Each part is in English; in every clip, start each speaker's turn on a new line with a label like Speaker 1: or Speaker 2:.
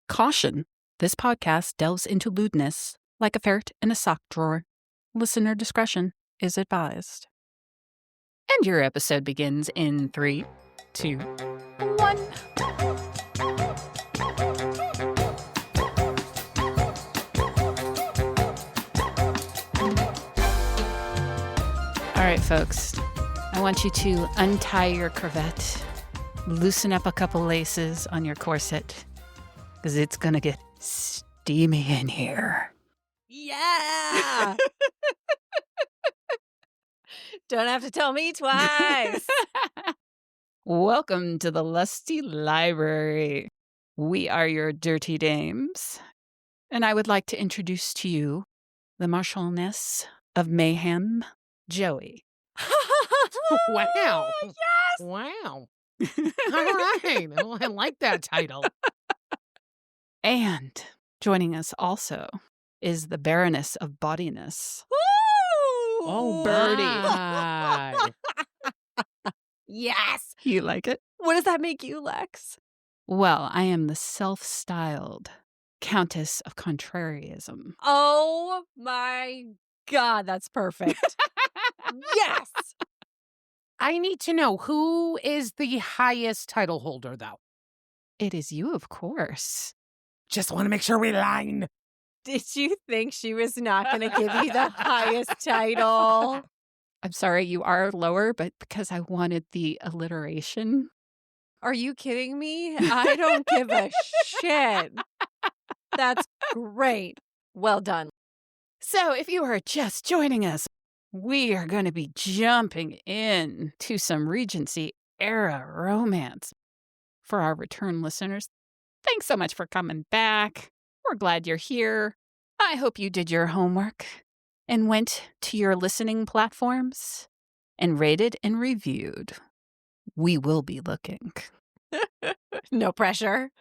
Speaker 1: Caution, this podcast delves into lewdness like a ferret in a sock drawer. Listener discretion is advised. And your episode begins in 3, 2, 1. All right, folks, I want you to untie your cravat, loosen up a couple laces on your corset, because it's going to get steamy in here.
Speaker 2: Yeah! Don't have to tell me twice.
Speaker 1: Welcome to the Lusty Library. We are your dirty dames. And I would like to introduce to you the Marshallness of Mayhem, Joey.
Speaker 3: Wow.
Speaker 2: Yes!
Speaker 3: Wow. All right. Well, I like that title.
Speaker 1: And joining us also is the Baroness of Bodiness.
Speaker 3: Oh,
Speaker 1: Birdie.
Speaker 3: my.
Speaker 2: Yes!
Speaker 1: You like it?
Speaker 2: What does that make you, Lexx?
Speaker 1: Well, I am the self-styled Countess of Contrariism.
Speaker 2: Oh my God, that's perfect. Yes!
Speaker 3: I need to know, who is the highest title holder, though?
Speaker 1: It is you, of course.
Speaker 3: Just want to make sure we line.
Speaker 2: Did you think she was not going to give you the highest title?
Speaker 1: I'm sorry, you are lower, but because I wanted the alliteration.
Speaker 2: Are you kidding me? I don't give a shit. That's great. Well done.
Speaker 1: So if you are just joining us, we are going to be jumping in to some Regency era romance. For our return listeners, thanks so much for coming back. We're glad you're here. I hope you did your homework and went to your listening platforms and rated and reviewed. We will be looking.
Speaker 2: No pressure.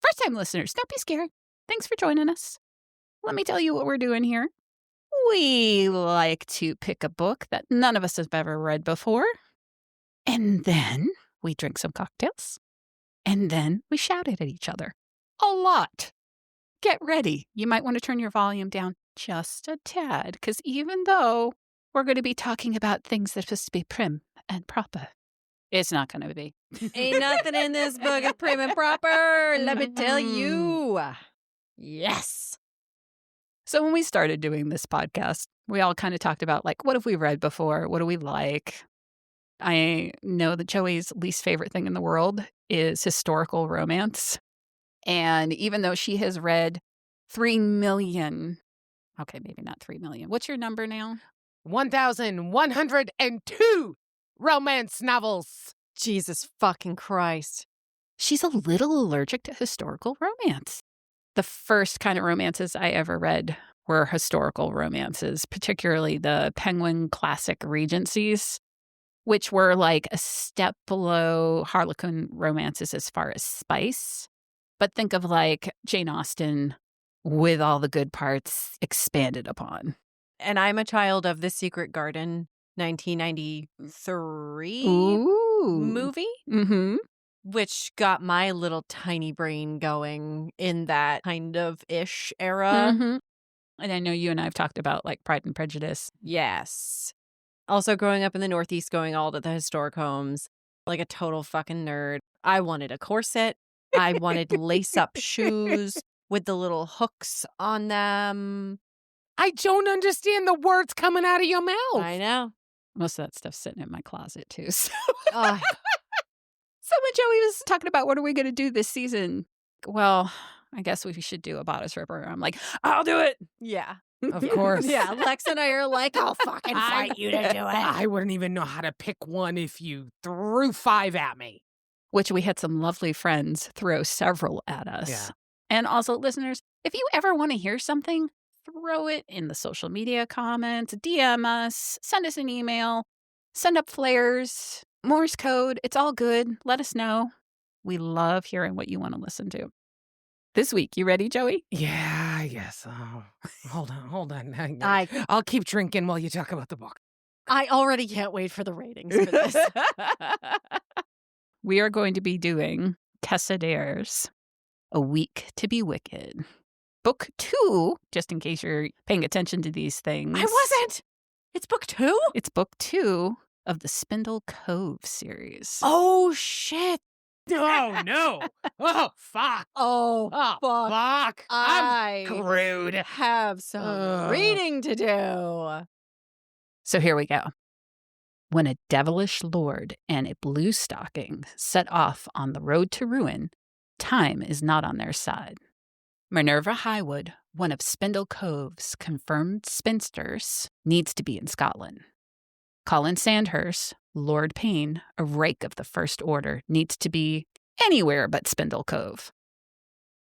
Speaker 1: First-time listeners, don't be scared. Thanks for joining us. Let me tell you what we're doing here. We like to pick a book that none of us have ever read before, and then we drink some cocktails, and then we shout it at each other. A lot. Get ready. You might want to turn your volume down just a tad, because even though we're going to be talking about things that are supposed to be prim and proper, it's not going to be.
Speaker 2: Ain't nothing in this book is prim and proper. Let me tell you. Yes.
Speaker 1: So when we started doing this podcast, we all kind of talked about, like, what have we read before? What do we like? I know that Joey's least favorite thing in the world is historical romance. And even though she has read 3 million, okay, maybe not 3 million. What's your number now?
Speaker 3: 1,102 romance novels.
Speaker 2: Jesus fucking Christ.
Speaker 1: She's a little allergic to historical romance. The first kind of romances I ever read were historical romances, particularly the Penguin Classic Regencies, which were like a step below Harlequin romances as far as spice. But think of like Jane Austen with all the good parts expanded upon.
Speaker 2: And I'm a child of The Secret Garden, 1993 movie,
Speaker 1: Mm-hmm.
Speaker 2: which got my little tiny brain going in that kind of ish era.
Speaker 1: Mm-hmm. And I know you and I have talked about like Pride and Prejudice.
Speaker 2: Yes. Also growing up in the Northeast, going all to the historic homes, like a total fucking nerd. I wanted a corset. I wanted lace-up shoes with the little hooks on them.
Speaker 3: I don't understand the words coming out of your mouth.
Speaker 2: I know.
Speaker 1: Most of that stuff's sitting in my closet too. So,
Speaker 2: Uh,
Speaker 1: so when Joey was talking about what are we going to do this season, well, I guess we should do a bodice ripper. I'm like, I'll do it.
Speaker 2: yeah.
Speaker 3: Of course.
Speaker 2: Yeah, Lex and I are like, I'll fucking fight you to do it.
Speaker 3: I wouldn't even know how to pick one if you threw 5 at me.
Speaker 1: Which we had some lovely friends throw several at us.
Speaker 3: Yeah.
Speaker 1: And also, listeners, if you ever want to hear something, throw it in the social media comments, DM us, send us an email, send up flares, Morse code. It's all good. Let us know. We love hearing what you want to listen to. This week, you ready, Joey?
Speaker 3: Yeah, I guess. Oh, hold on.
Speaker 2: I
Speaker 3: I'll keep drinking while you talk about the book.
Speaker 2: already can't wait for the ratings for this.
Speaker 1: We are going to be doing Tessa Dare's A Week to be Wicked. Book 2, just in case you're paying attention to these things.
Speaker 2: I wasn't. It's book 2?
Speaker 1: It's book 2 of the Spindle Cove series.
Speaker 2: Oh, shit.
Speaker 3: Oh, no. Oh, fuck.
Speaker 2: Oh,
Speaker 3: Fuck. I'm screwed.
Speaker 2: have some reading to do.
Speaker 1: So here we go. When a devilish lord and a blue stocking set off on the road to ruin, time is not on their side. Minerva Highwood, one of Spindle Cove's confirmed spinsters, needs to be in Scotland. Colin Sandhurst, Lord Payne, a rake of the First Order, needs to be anywhere but Spindle Cove.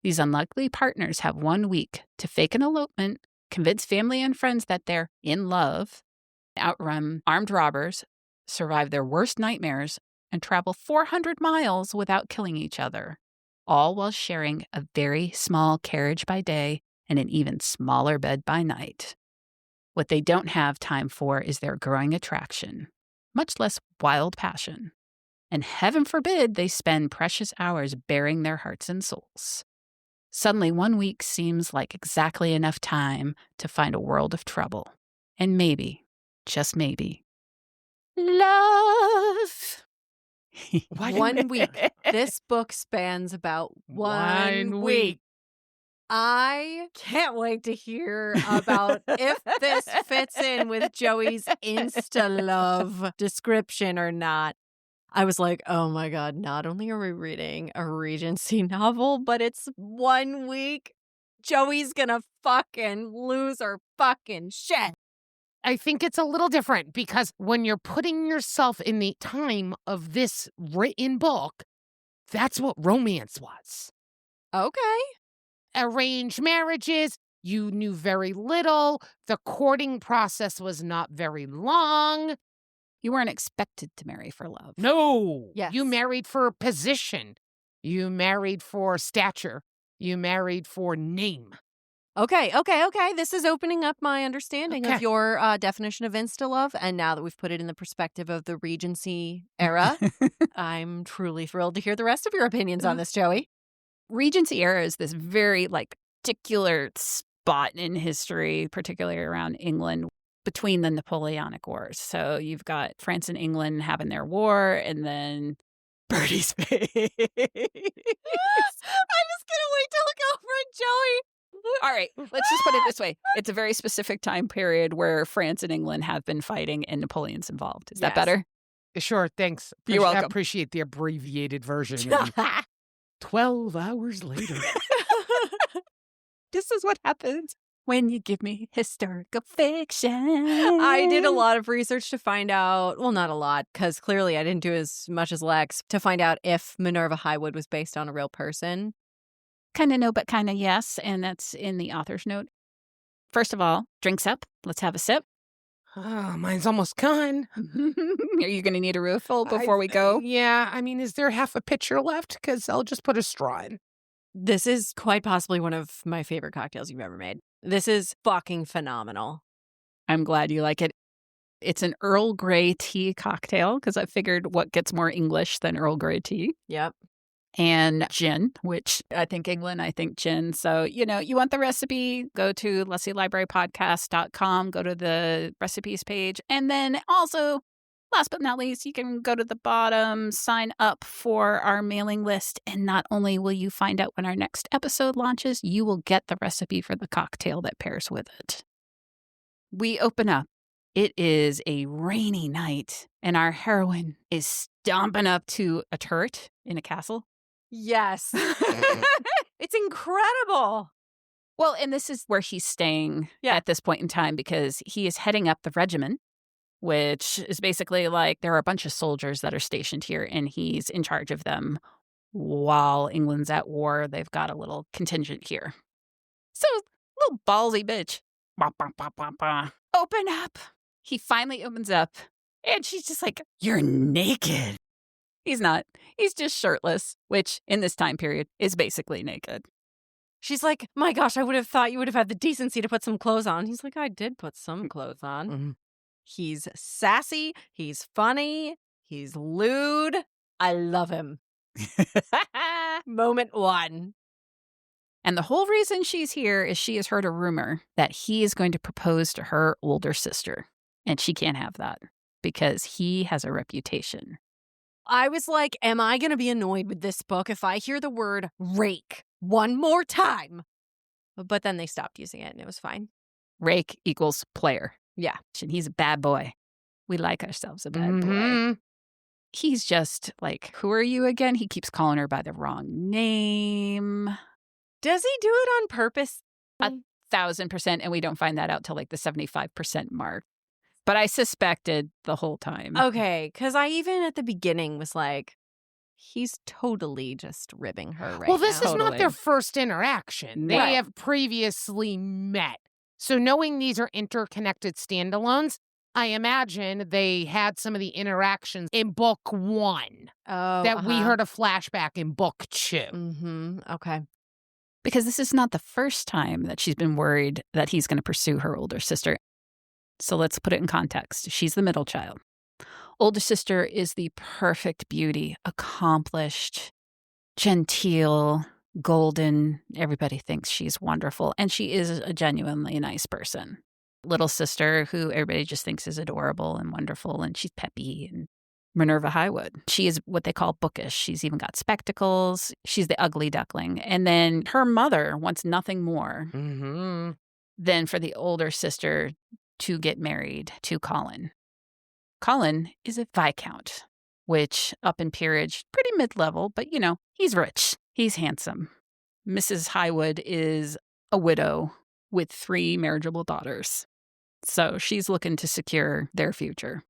Speaker 1: These unlikely partners have 1 week to fake an elopement, convince family and friends that they're in love, outrun armed robbers, survive their worst nightmares, and travel 400 miles without killing each other, all while sharing a very small carriage by day and an even smaller bed by night. What they don't have time for is their growing attraction, much less wild passion. And heaven forbid they spend precious hours bearing their hearts and souls. Suddenly, 1 week seems like exactly enough time to find a world of trouble. And maybe, just maybe, love.
Speaker 2: 1 week. This book spans about 1 week. I can't wait to hear about if this fits in with Joey's insta-love description or not. I was like, oh my God, not only are we reading a Regency novel, but it's 1 week. Joey's gonna fucking lose her fucking shit.
Speaker 3: I think it's a little different because when you're putting yourself in the time of this written book, that's what romance was.
Speaker 2: Okay.
Speaker 3: Arranged marriages, you knew very little. The courting process was not very long.
Speaker 1: You weren't expected to marry for love.
Speaker 3: No.
Speaker 2: Yes.
Speaker 3: You married for position. You married for stature. You married for name.
Speaker 2: Okay. This is opening up my understanding of your definition of insta-love. And now that we've put it in the perspective of the Regency era, I'm truly thrilled to hear the rest of your opinions on this, Joey.
Speaker 1: Regency era is this very particular spot in history, particularly around England, between the Napoleonic Wars. So you've got France and England having their war, and then Birdie's face.
Speaker 2: I'm just gonna wait till I go for Joey.
Speaker 1: All right, let's just put it this way. It's a very specific time period where France and England have been fighting and Napoleon's involved. Is that better?
Speaker 3: Sure, thanks.
Speaker 1: You're welcome.
Speaker 3: I appreciate the abbreviated version. 12 hours later.
Speaker 1: This is what happens when you give me historical fiction.
Speaker 2: I did a lot of research to find out, well, not a lot, because clearly I didn't do as much as Lexx, to find out if Minerva Highwood was based on a real person.
Speaker 1: Kind of no, but kind of yes, and that's in the author's note. First of all, drinks up. Let's have a sip.
Speaker 3: Oh, mine's almost gone.
Speaker 1: Are you going to need a refill before we go?
Speaker 3: Yeah, I mean, is there half a pitcher left? Because I'll just put a straw in.
Speaker 2: This is quite possibly one of my favorite cocktails you've ever made. This is fucking phenomenal.
Speaker 1: I'm glad you like it. It's an Earl Grey tea cocktail, because I figured what gets more English than Earl Grey tea.
Speaker 2: Yep.
Speaker 1: And gin, which I think England, I think gin. So, you want the recipe, go to lustylibrarypodcast.com, go to the recipes page. And then also, last but not least, you can go to the bottom, sign up for our mailing list. And not only will you find out when our next episode launches, you will get the recipe for the cocktail that pairs with it. We open up. It is a rainy night, and our heroine is stomping up to a turret in a castle.
Speaker 2: Yes. It's incredible.
Speaker 1: Well, and this is where he's staying at this point in time, because he is heading up the regiment, which is basically there are a bunch of soldiers that are stationed here, and he's in charge of them while England's at war. They've got a little contingent here. So, little ballsy bitch. Bah, bah, bah, bah, bah. Open up. He finally opens up, and she's just like, "You're naked." He's not. He's just shirtless, which in this time period is basically naked.
Speaker 2: She's like, my gosh, I would have thought you would have had the decency to put some clothes on. He's like, I did put some clothes on.
Speaker 3: Mm-hmm.
Speaker 2: He's sassy. He's funny. He's lewd. I love him. Moment one.
Speaker 1: And the whole reason she's here is she has heard a rumor that he is going to propose to her older sister. And she can't have that because he has a reputation.
Speaker 2: I was like, am I going to be annoyed with this book if I hear the word rake one more time? But then they stopped using it and it was fine.
Speaker 1: Rake equals player.
Speaker 2: Yeah.
Speaker 1: And he's a bad boy. We like ourselves a bad boy. He's just like, who are you again? He keeps calling her by the wrong name.
Speaker 2: Does he do it on purpose?
Speaker 1: 1,000%. And we don't find that out till like the 75% mark. But I suspected the whole time.
Speaker 2: Okay, because I even at the beginning was like, he's totally just ribbing her right
Speaker 3: Well, this
Speaker 2: now.
Speaker 3: is not their first interaction. They
Speaker 1: Right.
Speaker 3: have previously met. So knowing these are interconnected standalones, I imagine they had some of the interactions in book 1 that we heard a flashback in book 2.
Speaker 2: Mm-hmm. Okay.
Speaker 1: Because this is not the first time that she's been worried that he's going to pursue her older sister. So let's put it in context. She's the middle child. Older sister is the perfect beauty, accomplished, genteel, golden. Everybody thinks she's wonderful. And she is a genuinely nice person. Little sister, who everybody just thinks is adorable and wonderful, and she's peppy. And Minerva Highwood. She is what they call bookish. She's even got spectacles. She's the ugly duckling. And then her mother wants nothing more than for the older sister to get married to Colin. Colin is a viscount, which up in peerage, pretty mid-level, but he's rich. He's handsome. Mrs. Highwood is a widow with 3 marriageable daughters. So she's looking to secure their future.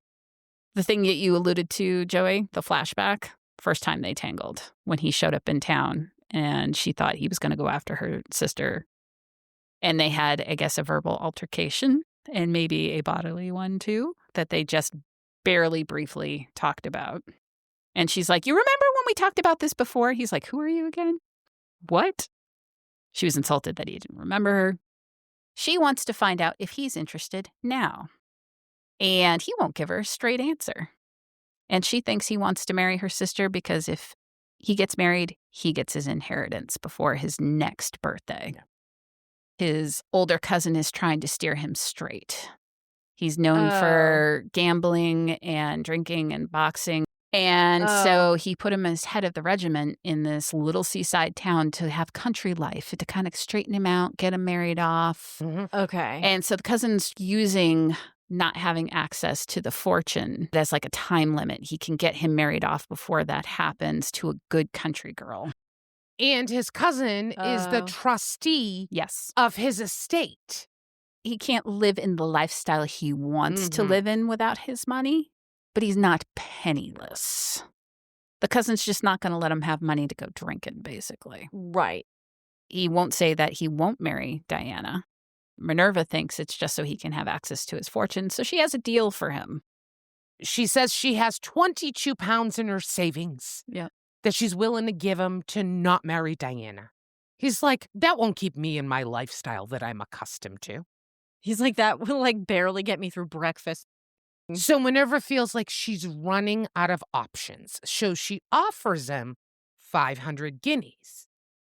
Speaker 1: The thing that you alluded to, Joey, the flashback, first time they tangled when he showed up in town and she thought he was going to go after her sister. And they had, I guess, a verbal altercation and maybe a bodily one too that they just barely briefly talked about. And she's like, you remember when we talked about this before? He's like, who are you again? What? She was insulted that he didn't remember her. She wants to find out if he's interested now. And he won't give her a straight answer. And she thinks he wants to marry her sister because if he gets married, he gets his inheritance before his next birthday. His older cousin is trying to steer him straight. He's known for gambling and drinking and boxing. And so he put him as head of the regiment in this little seaside town to have country life, to kind of straighten him out, get him married off.
Speaker 2: Okay.
Speaker 1: And so the cousin's using not having access to the fortune as like a time limit. He can get him married off before that happens to a good country girl.
Speaker 3: And his cousin is the trustee of his estate.
Speaker 1: He can't live in the lifestyle he wants to live in without his money, but he's not penniless. The cousin's just not going to let him have money to go drinking, basically.
Speaker 2: Right.
Speaker 1: He won't say that he won't marry Diana. Minerva thinks it's just so he can have access to his fortune, so she has a deal for him.
Speaker 3: She says she has 22 pounds in her savings that she's willing to give him to not marry Diana. He's like, that won't keep me in my lifestyle that I'm accustomed to.
Speaker 2: He's like, that will barely get me through breakfast.
Speaker 3: So Minerva feels like she's running out of options, so she offers him 500 guineas.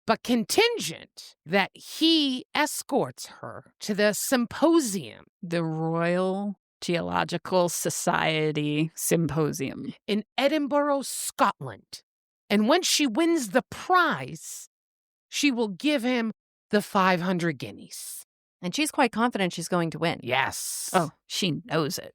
Speaker 3: But contingent that he escorts her to the symposium.
Speaker 1: The Royal Geological Society Symposium.
Speaker 3: In Edinburgh, Scotland. And when she wins the prize, she will give him the 500 guineas.
Speaker 2: And she's quite confident she's going to win.
Speaker 3: Yes.
Speaker 1: Oh, she knows it.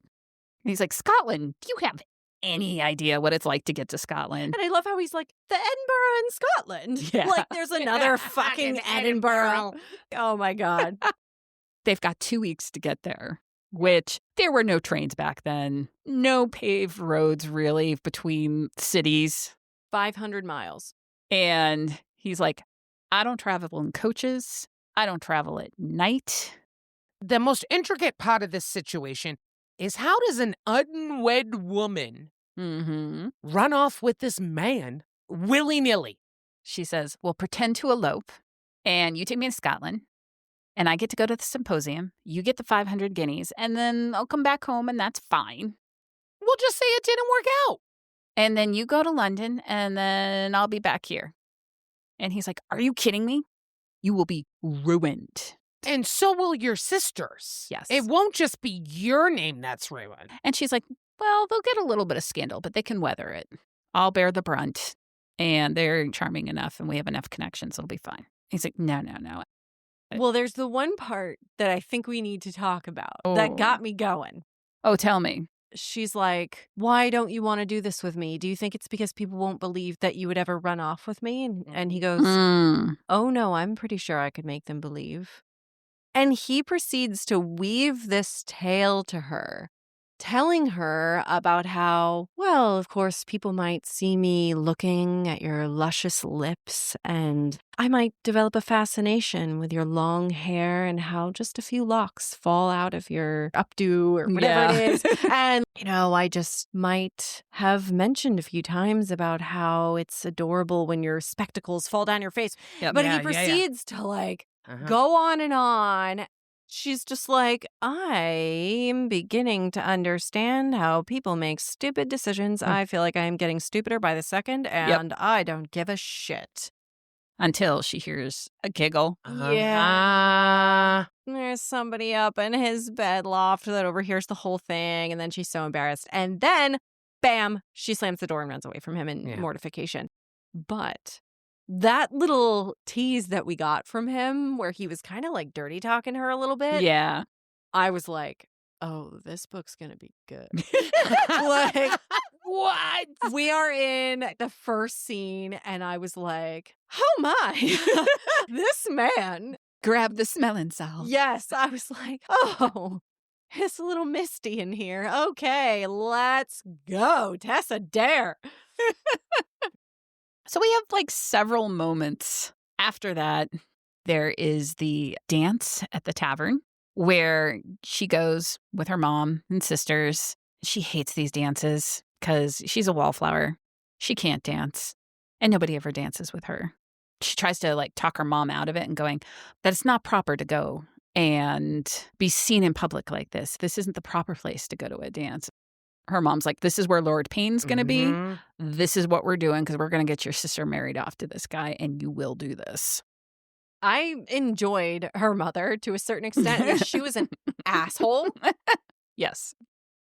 Speaker 1: And he's like, Scotland, do you have any idea what it's like to get to Scotland?
Speaker 2: And I love how he's like, the Edinburgh in Scotland.
Speaker 1: Yeah.
Speaker 2: Like, there's another fucking Edinburgh. Oh, my God.
Speaker 1: They've got 2 weeks to get there, which there were no trains back then. No paved roads, really, between cities.
Speaker 2: 500 miles.
Speaker 1: And he's like, I don't travel in coaches. I don't travel at night.
Speaker 3: The most intricate part of this situation is how does an unwed woman run off with this man willy-nilly?
Speaker 1: She says, well, pretend to elope, and you take me to Scotland, and I get to go to the symposium. You get the 500 guineas, and then I'll come back home, and that's fine.
Speaker 3: We'll just say it didn't work out.
Speaker 1: And then you go to London, and then I'll be back here. And he's like, are you kidding me? You will be ruined.
Speaker 3: And so will your sisters.
Speaker 1: Yes.
Speaker 3: It won't just be your name that's ruined.
Speaker 1: And she's like, well, they'll get a little bit of scandal, but they can weather it. I'll bear the brunt. And they're charming enough and we have enough connections. It'll be fine. He's like, no.
Speaker 2: Well, there's the one part that I think we need to talk about that got me going.
Speaker 1: Oh, tell me.
Speaker 2: She's like, why don't you want to do this with me? Do you think it's because people won't believe that you would ever run off with me? And he goes, oh, no, I'm pretty sure I could make them believe. And he proceeds to weave this tale to her, telling her about how, well, of course, people might see me looking at your luscious lips, and I might develop a fascination with your long hair and how just a few locks fall out of your updo or whatever it is. And, I just might have mentioned a few times about how it's adorable when your spectacles fall down your face.
Speaker 1: Yep.
Speaker 2: But he proceeds to go on and on. She's just like, I'm beginning to understand how people make stupid decisions. I feel like I am getting stupider by the second, and I don't give a shit.
Speaker 1: Until she hears a giggle.
Speaker 2: Yeah. There's somebody up in his bed loft that overhears the whole thing, and then she's so embarrassed. And then, bam, she slams the door and runs away from him in mortification. But that little tease that we got from him where he was kind of like dirty talking her a little bit.
Speaker 1: Yeah.
Speaker 2: I was like, oh, this book's going to be good.
Speaker 3: What?
Speaker 2: We are in the first scene and I was like, oh my, this man.
Speaker 1: Grab the smelling salve.
Speaker 2: Yes. I was like, oh, it's a little misty in here. Okay, let's go. Tessa Dare.
Speaker 1: So we have several moments after that. There is the dance at the tavern where she goes with her mom and sisters. She hates these dances because she's a wallflower. She can't dance and nobody ever dances with her. She tries to talk her mom out of it and going that it's not proper to go and be seen in public like this. This isn't the proper place to go to a dance. Her mom's like, this is where Lord Payne's going to be. This is what we're doing because we're going to get your sister married off to this guy and you will do this.
Speaker 2: I enjoyed her mother to a certain extent. She was an asshole.
Speaker 1: Yes.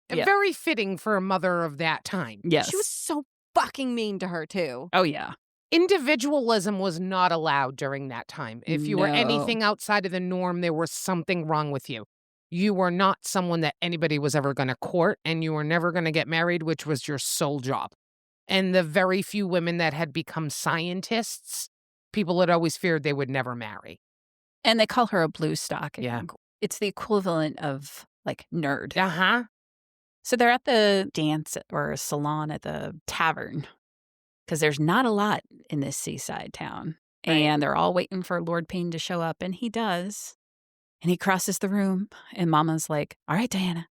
Speaker 3: Yeah. Very fitting for a mother of that time.
Speaker 1: Yes.
Speaker 2: She was so fucking mean to her, too.
Speaker 1: Oh, yeah.
Speaker 3: Individualism was not allowed during that time. If you were anything outside of the norm, there was something wrong with you. You were not someone that anybody was ever going to court, and you were never going to get married, which was your sole job. And the very few women that had become scientists, people had always feared they would never marry.
Speaker 1: And they call her a blue stocking.
Speaker 3: Yeah.
Speaker 1: It's the equivalent of, nerd.
Speaker 3: Uh-huh.
Speaker 1: So they're at the dance or salon at the tavern because there's not a lot in this seaside town. Right. And they're all waiting for Lord Payne to show up, and he does. And he crosses the room, and Mama's like, all right, Diana,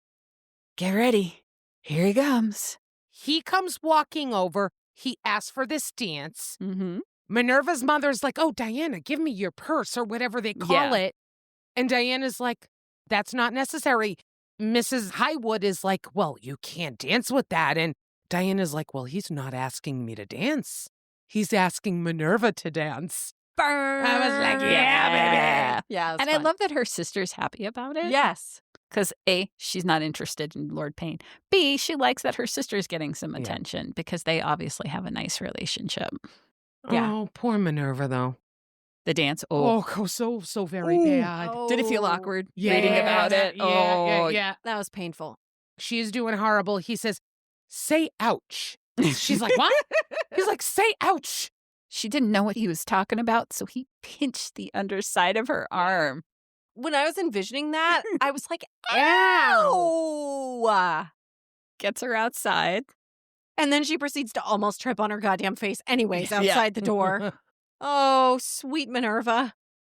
Speaker 1: get ready. Here he comes.
Speaker 3: He comes walking over. He asks for this dance.
Speaker 1: Mm-hmm.
Speaker 3: Minerva's mother's like, oh, Diana, give me your purse or whatever they call it. And Diana's like, that's not necessary. Mrs. Highwood is like, well, you can't dance with that. And Diana's like, well, he's not asking me to dance. He's asking Minerva to dance.
Speaker 2: Burn.
Speaker 3: I was like, yeah, baby.
Speaker 2: Yeah.
Speaker 1: And fun. I love that her sister's happy about it.
Speaker 2: Yes.
Speaker 1: Because A, she's not interested in Lord Payne. B, she likes that her sister's getting some attention because they obviously have a nice relationship.
Speaker 3: Yeah. Oh, poor Minerva, though.
Speaker 1: The dance.
Speaker 3: So very bad.
Speaker 1: Oh. Did it feel awkward reading about it?
Speaker 3: Yeah.
Speaker 2: That was painful.
Speaker 3: She's doing horrible. He says, say ouch. She's like, what? He's like, say ouch.
Speaker 1: She didn't know what he was talking about, so he pinched the underside of her arm.
Speaker 2: When I was envisioning that, I was like, ow!
Speaker 1: Gets her outside.
Speaker 2: And then she proceeds to almost trip on her goddamn face anyways outside the door. Oh, sweet Minerva.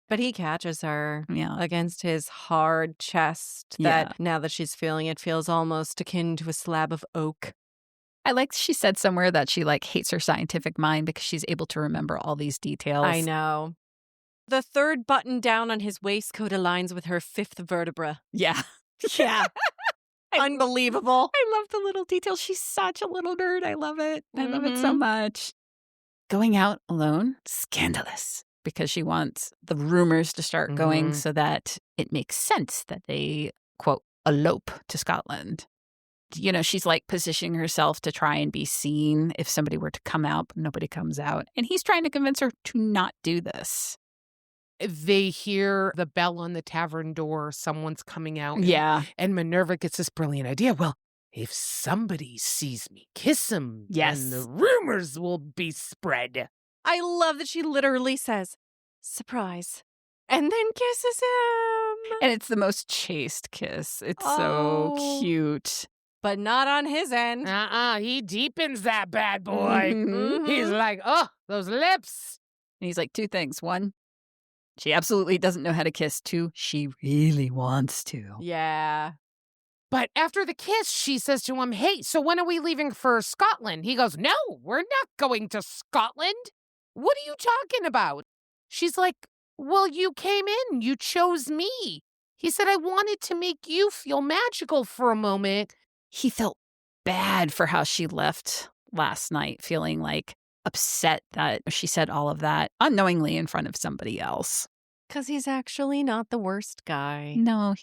Speaker 2: But he catches her against his hard chest that now that she's feeling it feels almost akin to a slab of oak.
Speaker 1: I like she said somewhere that she hates her scientific mind because she's able to remember all these details.
Speaker 2: I know. The third button down on his waistcoat aligns with her fifth vertebra.
Speaker 1: Yeah.
Speaker 2: Yeah. Unbelievable.
Speaker 1: I love the little details. She's such a little nerd. I love it. I love it so much. Going out alone, scandalous. because she wants the rumors to start going
Speaker 3: Mhm.
Speaker 1: so that it makes sense that they, quote, elope to Scotland. You know, she's like positioning herself to try and be seen if somebody were to come out, but nobody comes out. And he's trying to convince her to not do this.
Speaker 3: They hear the bell on the tavern door. Someone's coming out.
Speaker 1: Yeah.
Speaker 3: And Minerva gets this brilliant idea. Well, if somebody sees me kiss him,
Speaker 1: Yes.
Speaker 3: then the rumors will be spread.
Speaker 2: I love that she literally says, surprise, and then kisses him.
Speaker 1: And it's the most chaste kiss. It's
Speaker 2: Oh.
Speaker 1: so cute.
Speaker 2: But not on his end.
Speaker 3: He deepens that bad boy.
Speaker 1: Mhm.
Speaker 3: He's like, oh, those lips.
Speaker 1: And he's like, two things. One, she absolutely doesn't know how to kiss. Two, she really wants to.
Speaker 2: Yeah.
Speaker 3: But after the kiss, she says to him, hey, so when are we leaving for Scotland? He goes, no, we're not going to Scotland. What are you talking about? She's like, well, you came in. You chose me. He said, I wanted to make you feel magical for a moment.
Speaker 1: He felt bad for how she left last night, feeling like upset that she said all of that unknowingly in front of somebody else.
Speaker 2: Because he's actually not the worst guy.
Speaker 1: No.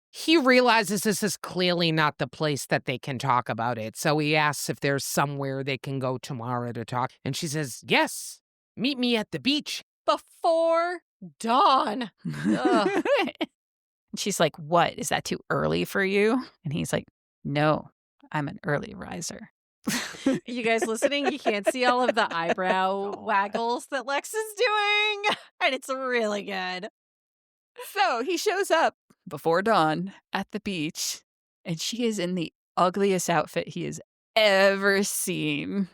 Speaker 3: He realizes this is clearly not the place that they can talk about it. So he asks if there's somewhere they can go tomorrow to talk. And she says, yes, meet me at the beach.
Speaker 2: Before dawn. Ugh.
Speaker 1: She's like, what? Is that too early for you? And he's like, no, I'm an early riser.
Speaker 2: You guys listening, you can't see all of the eyebrow waggles that Lexx is doing. And it's really good.
Speaker 1: So he shows up before dawn at the beach, and she is in the ugliest outfit he has ever seen.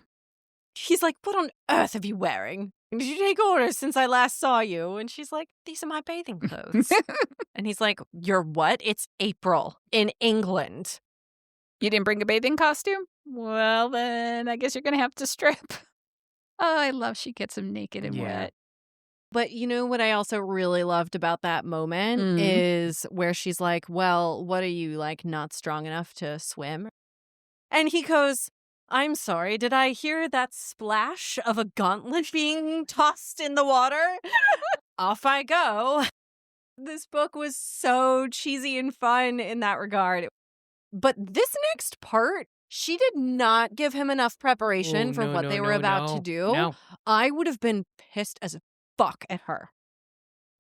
Speaker 2: He's like, what on earth are you wearing? Did you take orders since I last saw you? And she's like, these are my bathing clothes. And he's like, you're what? It's April in England.
Speaker 1: You didn't bring a bathing costume? Well, then I guess you're going to have to strip. Oh, I love she gets him naked and
Speaker 3: Yeah.
Speaker 1: wet.
Speaker 2: But you know what I also really loved about that moment is where she's like, well, what are you, like, not strong enough to swim? And he goes, I'm sorry, did I hear that splash of a gauntlet being tossed in the water? Off I go. This book was so cheesy and fun in that regard. But this next part, she did not give him enough preparation for what they were about to do.
Speaker 3: No.
Speaker 2: I would have been pissed as fuck at her.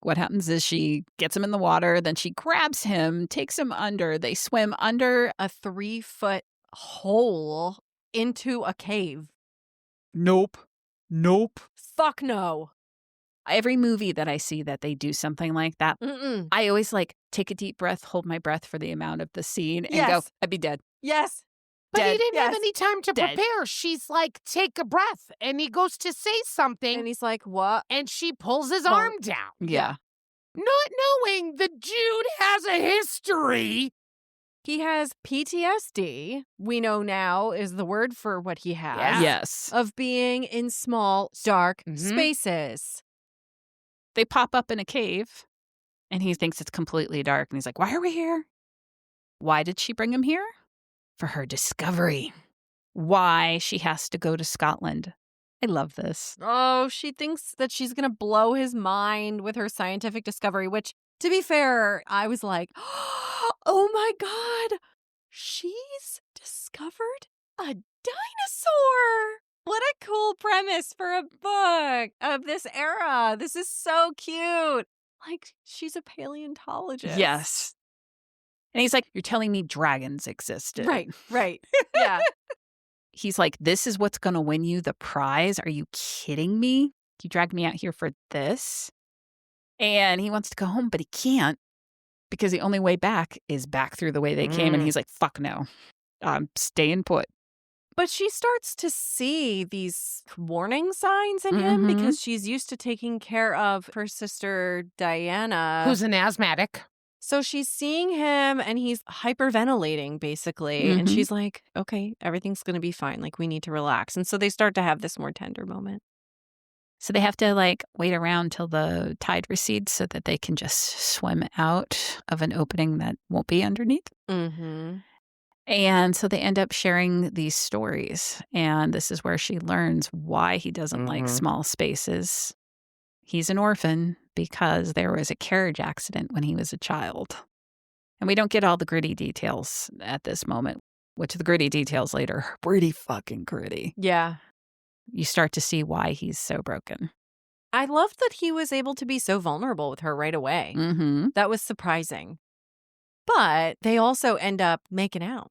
Speaker 1: What happens is she gets him in the water, then she grabs him, takes him under. They swim under.
Speaker 2: A 3-foot hole into a cave.
Speaker 1: Nope.
Speaker 2: Fuck no.
Speaker 1: Every movie that I see that they do something like that,
Speaker 2: Mm-mm.
Speaker 1: I always like take a deep breath, hold my breath for the amount of the scene, and
Speaker 2: Yes.
Speaker 1: go, I'd be dead.
Speaker 2: Yes.
Speaker 3: But he
Speaker 1: Dead.
Speaker 3: didn't have
Speaker 2: Yes.
Speaker 3: any time to
Speaker 1: Dead.
Speaker 3: prepare. She's like, take a breath. And he goes to say something.
Speaker 2: And he's like, what?
Speaker 3: And she pulls his
Speaker 2: Well,
Speaker 3: arm down.
Speaker 1: Yeah.
Speaker 3: Not knowing the dude has a history.
Speaker 2: He has PTSD, we know now is the word for what he has,
Speaker 3: Yeah.
Speaker 1: Yes.
Speaker 2: of being in small, dark
Speaker 3: Mhm.
Speaker 2: spaces.
Speaker 1: They pop up in a cave, and he thinks it's completely dark. And he's like, why are we here? Why did she bring him here? For her discovery. Why she has to go to Scotland. I love this.
Speaker 2: Oh, she thinks that she's going to blow his mind with her scientific discovery, which, to be fair, I was like, oh my God, she's discovered a dinosaur. What a cool premise for a book of this era. This is so cute. Like, she's a paleontologist.
Speaker 1: Yes. And he's like, you're telling me dragons existed.
Speaker 2: Right. Yeah.
Speaker 1: He's like, this is what's going to win you the prize? Are you kidding me? You dragged me out here for this? And he wants to go home, but he can't because the only way back is back through the way they came. And he's like, fuck no. I'm staying put.
Speaker 2: But she starts to see these warning signs in him
Speaker 1: Mhm.
Speaker 2: because she's used to taking care of her sister Diana.
Speaker 3: Who's an asthmatic.
Speaker 2: So she's seeing him and he's hyperventilating basically. And
Speaker 1: Mhm.
Speaker 2: she's like, okay, everything's going to be fine. Like, we need to relax. And so they start to have this more tender moment.
Speaker 1: So they have to like wait around till the tide recedes so that they can just swim out of an opening that won't be underneath.
Speaker 2: Mm-hmm.
Speaker 1: And so they end up sharing these stories. And this is where she learns why he doesn't like
Speaker 3: Mhm.
Speaker 1: small spaces. He's an orphan because there was a carriage accident when he was a child. And we don't get all the gritty details at this moment, which the gritty details later are pretty fucking gritty.
Speaker 2: Yeah.
Speaker 1: You start to see why he's so broken.
Speaker 2: I loved that he was able to be so vulnerable with her right away.
Speaker 1: Mm-hmm.
Speaker 2: That was surprising. But they also end up making out.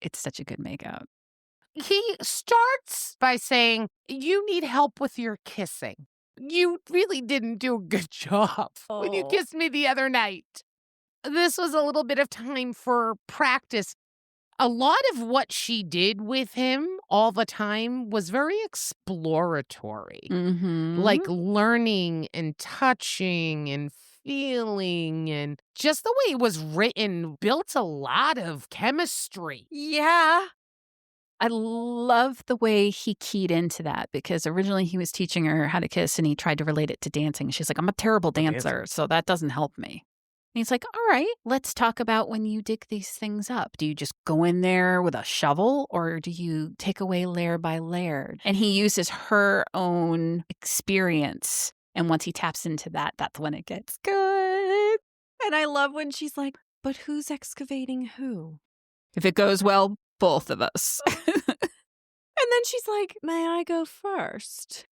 Speaker 1: It's such a good makeout.
Speaker 3: He starts by saying, "You need help with your kissing. You really didn't do a good job when you
Speaker 2: Oh.
Speaker 3: kissed me the other night." This was a little bit of time for practice. A lot of what she did with him all the time was very exploratory.
Speaker 1: Mm-hmm.
Speaker 3: Like learning and touching and feeling, and just the way it was written built a lot of chemistry.
Speaker 2: Yeah.
Speaker 1: I love the way he keyed into that because originally he was teaching her how to kiss and he tried to relate it to dancing. She's like, I'm a terrible dancer, so that doesn't help me. And he's like, all right, let's talk about when you dig these things up. Do you just go in there with a shovel or do you take away layer by layer? And he uses her own experience. And once he taps into that, that's when it gets good.
Speaker 2: And I love when she's like, but who's excavating who?
Speaker 1: If it goes well, both of us.
Speaker 2: And then she's like, may I go first?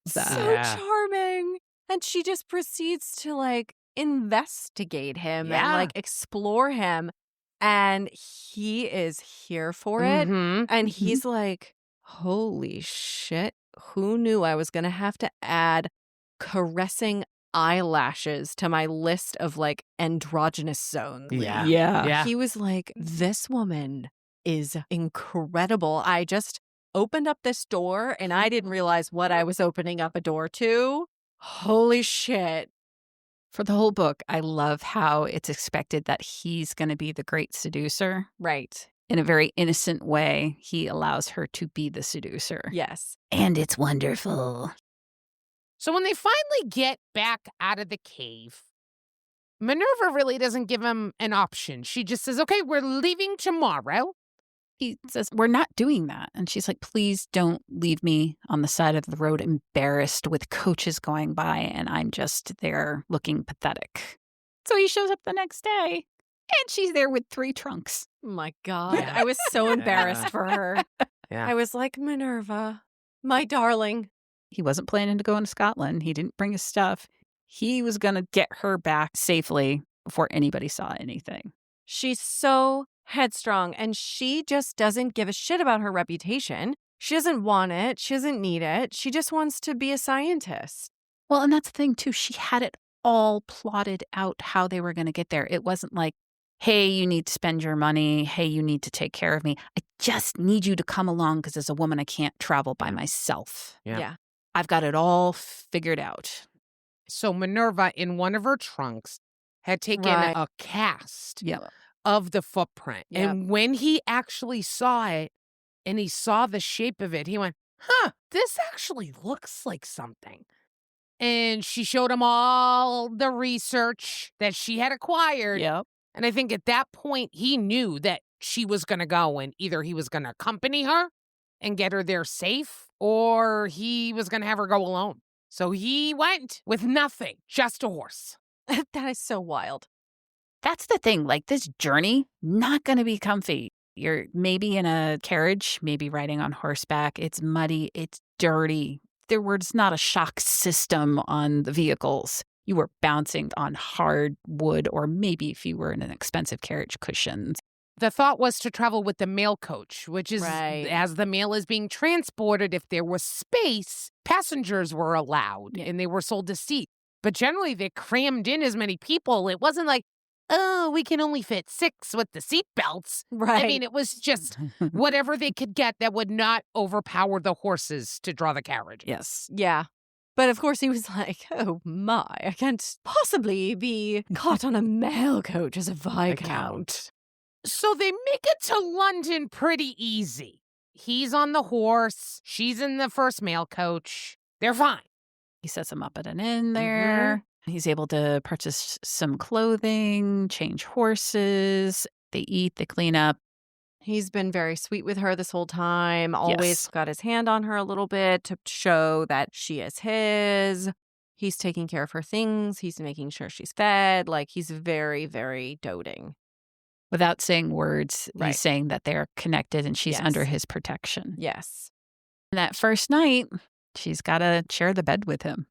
Speaker 2: So
Speaker 3: Yeah.
Speaker 2: charming. And she just proceeds to like investigate him and
Speaker 3: Yeah.
Speaker 2: like explore him. And he is here for it.
Speaker 3: Mhm.
Speaker 2: And he's like, holy shit. Who knew I was going to have to add caressing eyelashes to my list of like androgynous zones?
Speaker 3: Yeah.
Speaker 1: Yeah.
Speaker 2: He was like, this woman is incredible. I just opened up this door and I didn't realize what I was opening up a door to. Holy shit.
Speaker 1: For the whole book, I love how it's expected that he's going to be the great seducer.
Speaker 2: Right.
Speaker 1: In a very innocent way, he allows her to be the seducer.
Speaker 2: Yes.
Speaker 1: And it's wonderful.
Speaker 3: So when they finally get back out of the cave, Minerva really doesn't give him an option. She just says, okay, we're leaving tomorrow.
Speaker 1: He says, we're not doing that. And she's like, please don't leave me on the side of the road embarrassed with coaches going by and I'm just there looking pathetic. So he shows up the next day and she's there with 3 trunks.
Speaker 2: Oh my God.
Speaker 3: Yeah.
Speaker 2: I was so embarrassed for her.
Speaker 3: Yeah.
Speaker 2: I was like, Minerva, my darling.
Speaker 1: He wasn't planning to go into Scotland. He didn't bring his stuff. He was going to get her back safely before anybody saw anything.
Speaker 2: She's so headstrong and she just doesn't give a shit about her reputation. She doesn't want it. She doesn't need it. She just wants to be a scientist.
Speaker 1: Well, and that's the thing, too. She had it all plotted out how they were going to get there. It wasn't like, hey, you need to spend your money. Hey, you need to take care of me. I just need you to come along because as a woman, I can't travel by myself.
Speaker 3: Yeah.
Speaker 1: I've got it all figured out.
Speaker 3: So Minerva, in one of her trunks, had taken
Speaker 2: Right.
Speaker 3: a cast
Speaker 1: Yep.
Speaker 3: of the footprint.
Speaker 2: Yep.
Speaker 3: And when he actually saw it and he saw the shape of it, he went, this actually looks like something. And she showed him all the research that she had acquired.
Speaker 1: Yep.
Speaker 3: And I think at that point, he knew that she was going to go and either he was going to accompany her and get her there safe or he was going to have her go alone. So he went with nothing, just a horse.
Speaker 2: That is so wild.
Speaker 1: That's the thing. Like this journey, not going to be comfy. You're maybe in a carriage, maybe riding on horseback. It's muddy. It's dirty. There was not a shock system on the vehicles. You were bouncing on hard wood or maybe if you were in an expensive carriage, cushions.
Speaker 3: The thought was to travel with the mail coach, which is
Speaker 2: Right.
Speaker 3: as the mail is being transported, if there was space, passengers were allowed and they were sold a seat. But generally, they crammed in as many people. It wasn't like, oh, we can only fit 6 with the seat belts.
Speaker 2: Right.
Speaker 3: I mean, it was just whatever they could get that would not overpower the horses to draw the carriage.
Speaker 1: Yes.
Speaker 2: Yeah. But of course he was like, oh my, I can't possibly be caught on a mail coach as a viscount.
Speaker 3: So they make it to London pretty easy. He's on the horse. She's in the first mail coach. They're fine.
Speaker 1: He sets him up at an inn there. He's able to purchase some clothing, change horses. They eat, they clean up.
Speaker 2: He's been very sweet with her this whole time, always
Speaker 1: Yes.
Speaker 2: got his hand on her a little bit to show that she is his. He's taking care of her things. He's making sure she's fed. Like, he's very, very doting.
Speaker 1: Without saying words,
Speaker 2: Right.
Speaker 1: he's saying that they're connected and she's
Speaker 2: Yes.
Speaker 1: under his protection.
Speaker 2: Yes.
Speaker 1: And that first night, she's got to share the bed with him.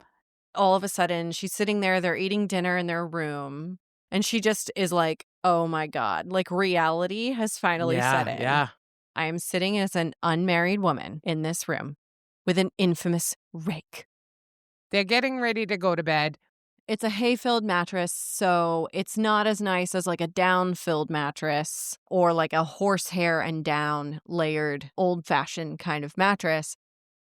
Speaker 2: All of a sudden, she's sitting there. They're eating dinner in their room. And she just is like, oh my God, like reality has finally set in.
Speaker 3: Yeah.
Speaker 2: I am sitting as an unmarried woman in this room with an infamous rake.
Speaker 3: They're getting ready to go to bed.
Speaker 2: It's a hay-filled mattress, so it's not as nice as like a down-filled mattress or like a horsehair and down layered old-fashioned kind of mattress.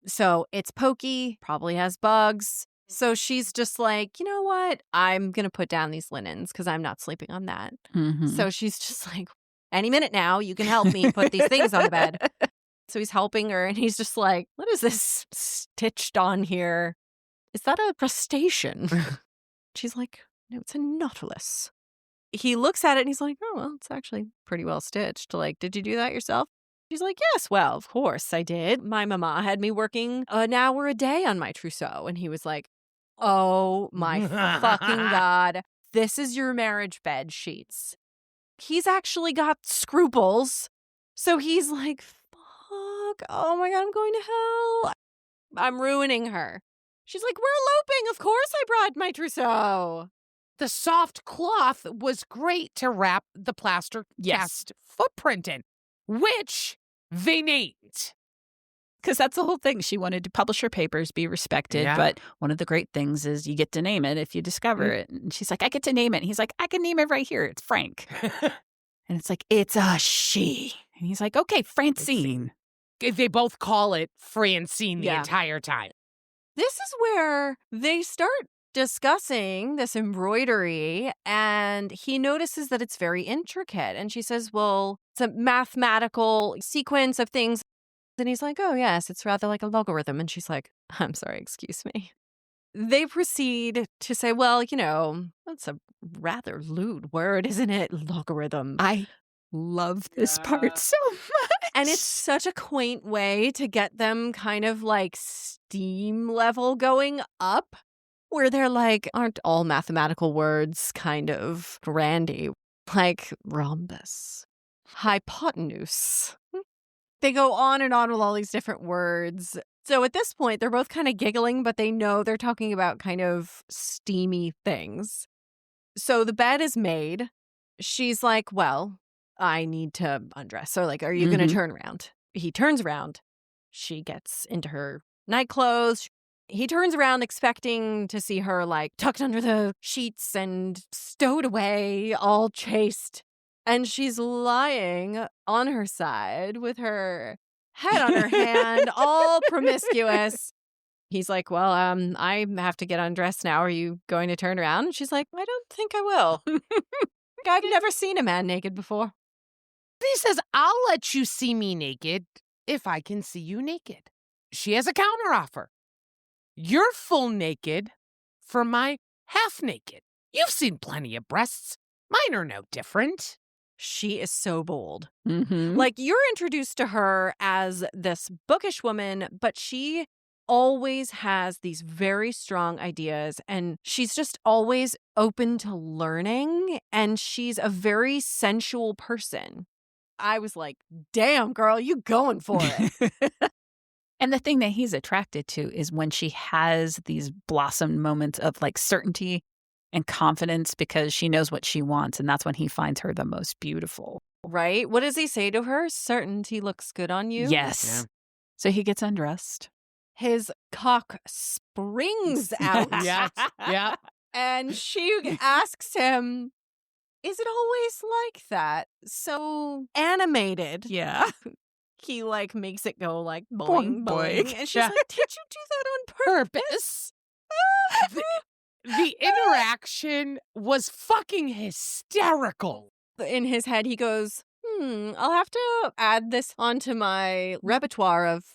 Speaker 2: So it's pokey, probably has bugs. So she's just like, you know what? I'm going to put down these linens because I'm not sleeping on that.
Speaker 1: Mhm.
Speaker 2: So she's just like, any minute now, you can help me put these things on the bed. So he's helping her and he's just like, what is this stitched on here? Is that a crustacean? She's like, no, it's a nautilus. He looks at it and he's like, oh, well, it's actually pretty well stitched. Like, did you do that yourself? She's like, yes, well, of course I did. My mama had me working an hour a day on my trousseau. And he was like, oh my fucking God. This is your marriage bed sheets. He's actually got scruples. So he's like, fuck, oh my God, I'm going to hell. I'm ruining her. She's like, we're eloping. Of course I brought my trousseau.
Speaker 3: The soft cloth was great to wrap the plaster cast footprint in, which they named.
Speaker 1: Because that's the whole thing. She wanted to publish her papers, be respected.
Speaker 3: Yeah.
Speaker 1: But one of the great things is you get to name it if you discover it. And she's like, I get to name it. And he's like, I can name it right here. It's Frank. And it's like, it's a she. And he's like, okay, Francine.
Speaker 3: They both call it Francine the
Speaker 2: Yeah.
Speaker 3: entire time.
Speaker 2: This is where they start discussing this embroidery, and he notices that it's very intricate. And she says, well, it's a mathematical sequence of things. And he's like, oh, yes, it's rather like a logarithm. And she's like, I'm sorry, excuse me. They proceed to say, well, you know, that's a rather lewd word, isn't it? Logarithm.
Speaker 1: I love this part so much.
Speaker 2: And it's such a quaint way to get them kind of like steam level going up, where they're like, aren't all mathematical words kind of grandy? Like rhombus, hypotenuse. They go on and on with all these different words. So at this point, they're both kind of giggling, but they know they're talking about kind of steamy things. So the bed is made. She's like, well, I need to undress. So like, are you going to turn around? He turns around. She gets into her night clothes. He turns around expecting to see her like tucked under the sheets and stowed away, all chaste. And she's lying on her side with her head on her hand, all promiscuous. He's like, well, I have to get undressed now. Are you going to turn around? And she's like, I don't think I will. I've never seen a man naked before.
Speaker 3: He says, I'll let you see me naked if I can see you naked. She has a counteroffer. You're full naked for my half naked. You've seen plenty of breasts. Mine are no different.
Speaker 2: She is so bold.
Speaker 1: Mm-hmm.
Speaker 2: Like, you're introduced to her as this bookish woman, but she always has these very strong ideas, and she's just always open to learning, and she's a very sensual person. I was like, damn, girl, you going for it.
Speaker 1: And the thing that he's attracted to is when she has these blossomed moments of like certainty and confidence because she knows what she wants. And that's when he finds her the most beautiful.
Speaker 2: Right? What does he say to her? Certainty looks good on you.
Speaker 1: Yes.
Speaker 3: Yeah.
Speaker 1: So he gets undressed.
Speaker 2: His cock springs out.
Speaker 3: Yeah. Yeah.
Speaker 2: And she asks him, is it always like that? So animated.
Speaker 1: Yeah.
Speaker 2: He like makes it go like boing,
Speaker 1: Boing,
Speaker 2: boing.
Speaker 1: boing.
Speaker 2: And she's
Speaker 3: Yeah.
Speaker 2: like, did you do that on purpose?
Speaker 3: The interaction was fucking hysterical.
Speaker 2: In his head, he goes, I'll have to add this onto my repertoire of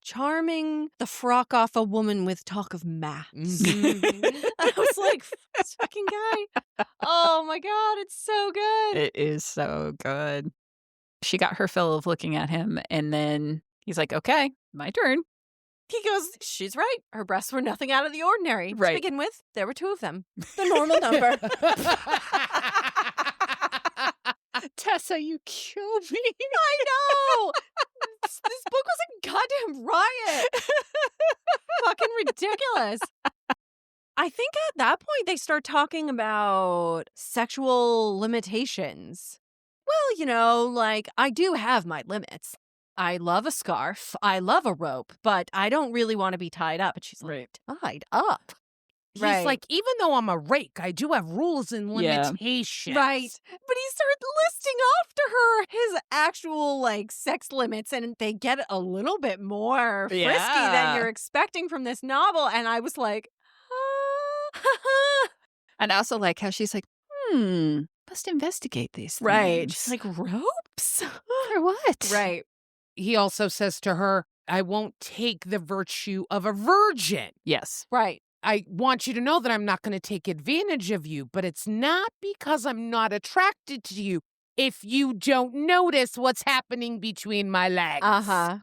Speaker 2: charming the frock off a woman with talk of maths. I was like, this fucking guy. Oh my God, it's so good.
Speaker 1: It is so good. She got her fill of looking at him, and then he's like, okay, my turn.
Speaker 2: He goes, she's right. Her breasts were nothing out of the ordinary.
Speaker 1: Right.
Speaker 2: To begin with, there were 2 of them. The normal number.
Speaker 1: Tessa, you killed me.
Speaker 2: I know. This book was a goddamn riot. Fucking ridiculous. I think at that point they start talking about sexual limitations. Well, like, I do have my limits. I love a scarf. I love a rope, but I don't really want to be tied up. And she's like, tied up?
Speaker 3: He's
Speaker 2: Right.
Speaker 3: like, even though I'm a rake, I do have rules and
Speaker 1: Yeah.
Speaker 3: limitations.
Speaker 2: Right. But he starts listing off to her his actual, like, sex limits, and they get a little bit more frisky
Speaker 1: Yeah.
Speaker 2: than you're expecting from this novel. And I was like,
Speaker 1: And I also like how she's like, must investigate these things.
Speaker 2: right. She's like, ropes?
Speaker 1: For what?
Speaker 2: Right.
Speaker 3: He also says to her, I won't take the virtue of a virgin.
Speaker 1: Yes.
Speaker 2: Right.
Speaker 3: I want you to know that I'm not going to take advantage of you, but it's not because I'm not attracted to you. If you don't notice what's happening between my legs.
Speaker 2: Uh-huh.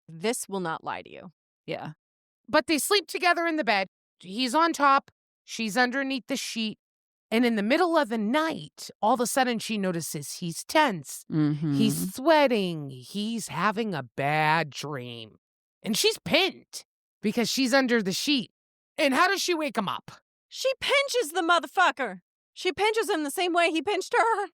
Speaker 2: This will not lie to you.
Speaker 1: Yeah.
Speaker 3: But they sleep together in the bed. He's on top. She's underneath the sheet. And in the middle of the night, all of a sudden she notices he's tense.
Speaker 1: Mm-hmm.
Speaker 3: He's sweating. He's having a bad dream. And she's pinned because she's under the sheet. And how does she wake him up?
Speaker 2: She pinches the motherfucker. She pinches him the same way he pinched her.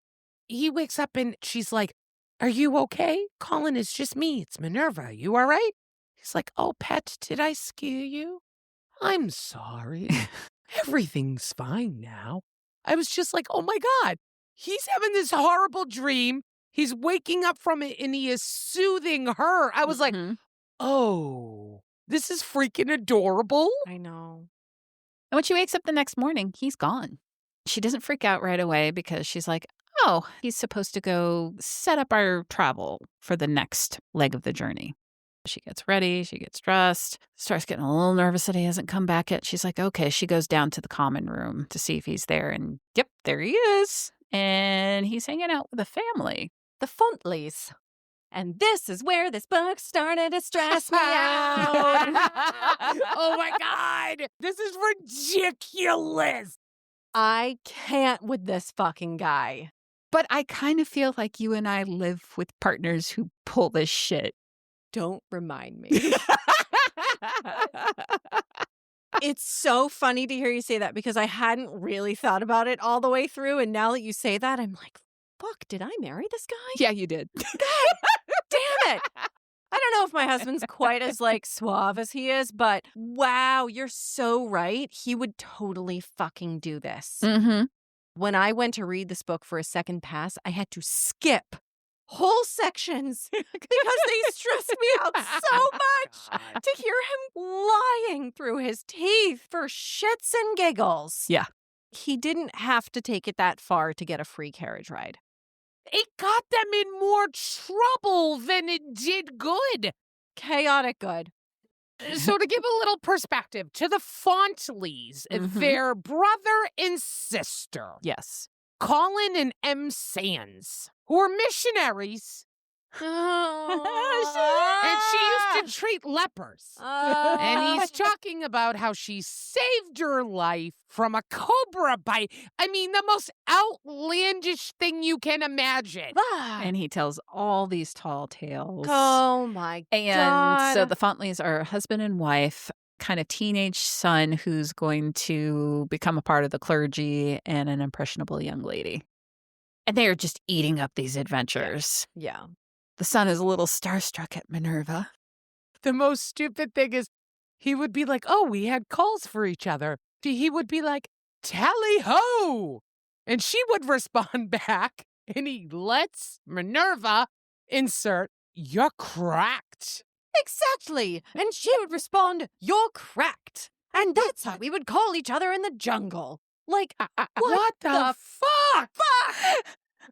Speaker 3: He wakes up and she's like, are you okay? Colin, it's just me. It's Minerva. You all right? He's like, oh, pet, did I scare you? I'm sorry. Everything's fine now. I was just like, oh my God, he's having this horrible dream. He's waking up from it and he is soothing her. I was like, oh, this is freaking adorable.
Speaker 2: I know.
Speaker 1: And when she wakes up the next morning, he's gone. She doesn't freak out right away because she's like, oh, he's supposed to go set up our travel for the next leg of the journey. She gets ready, she gets dressed, starts getting a little nervous that he hasn't come back yet. She's like, okay, she goes down to the common room to see if he's there. And yep, there he is. And he's hanging out with a family.
Speaker 2: The Fontleys. And this is where this book started to stress me out.
Speaker 3: Oh my God, this is ridiculous.
Speaker 2: I can't with this fucking guy.
Speaker 1: But I kind of feel like you and I live with partners who pull this shit.
Speaker 2: Don't remind me. It's so funny to hear you say that because I hadn't really thought about it all the way through. And now that you say that, I'm like, fuck, did I marry this guy?
Speaker 1: Yeah, you did.
Speaker 2: Damn it. I don't know if my husband's quite as like suave as he is, but wow, you're so right. He would totally fucking do this.
Speaker 1: Mm-hmm.
Speaker 2: When I went to read this book for a second pass, I had to skip whole sections because they stressed me out so much to hear him lying through his teeth for shits and giggles.
Speaker 1: Yeah.
Speaker 2: He didn't have to take it that far to get a free carriage ride.
Speaker 3: It got them in more trouble than it did good.
Speaker 2: Chaotic good.
Speaker 3: So to give a little perspective to the Fontleys,
Speaker 1: Mhm.
Speaker 3: their brother and sister,
Speaker 1: Yes.
Speaker 3: Colin and M. Sands, who are missionaries, and she used to treat lepers. And he's talking about how she saved her life from a cobra bite. I mean, the most outlandish thing you can imagine.
Speaker 1: And he tells all these tall tales.
Speaker 2: Oh my
Speaker 1: And
Speaker 2: God.
Speaker 1: so the Fontleys are husband and wife, kind of teenage son who's going to become a part of the clergy and an impressionable young lady. And they are just eating up these adventures.
Speaker 2: Yeah.
Speaker 1: The son is a little starstruck at Minerva.
Speaker 3: The most stupid thing is he would be like, oh, we had calls for each other. He would be like, tally ho. And she would respond back and he lets Minerva insert, you're cracked.
Speaker 2: Exactly. And she would respond, you're cracked. And that's how we would call each other in the jungle. Like,
Speaker 3: What the fuck?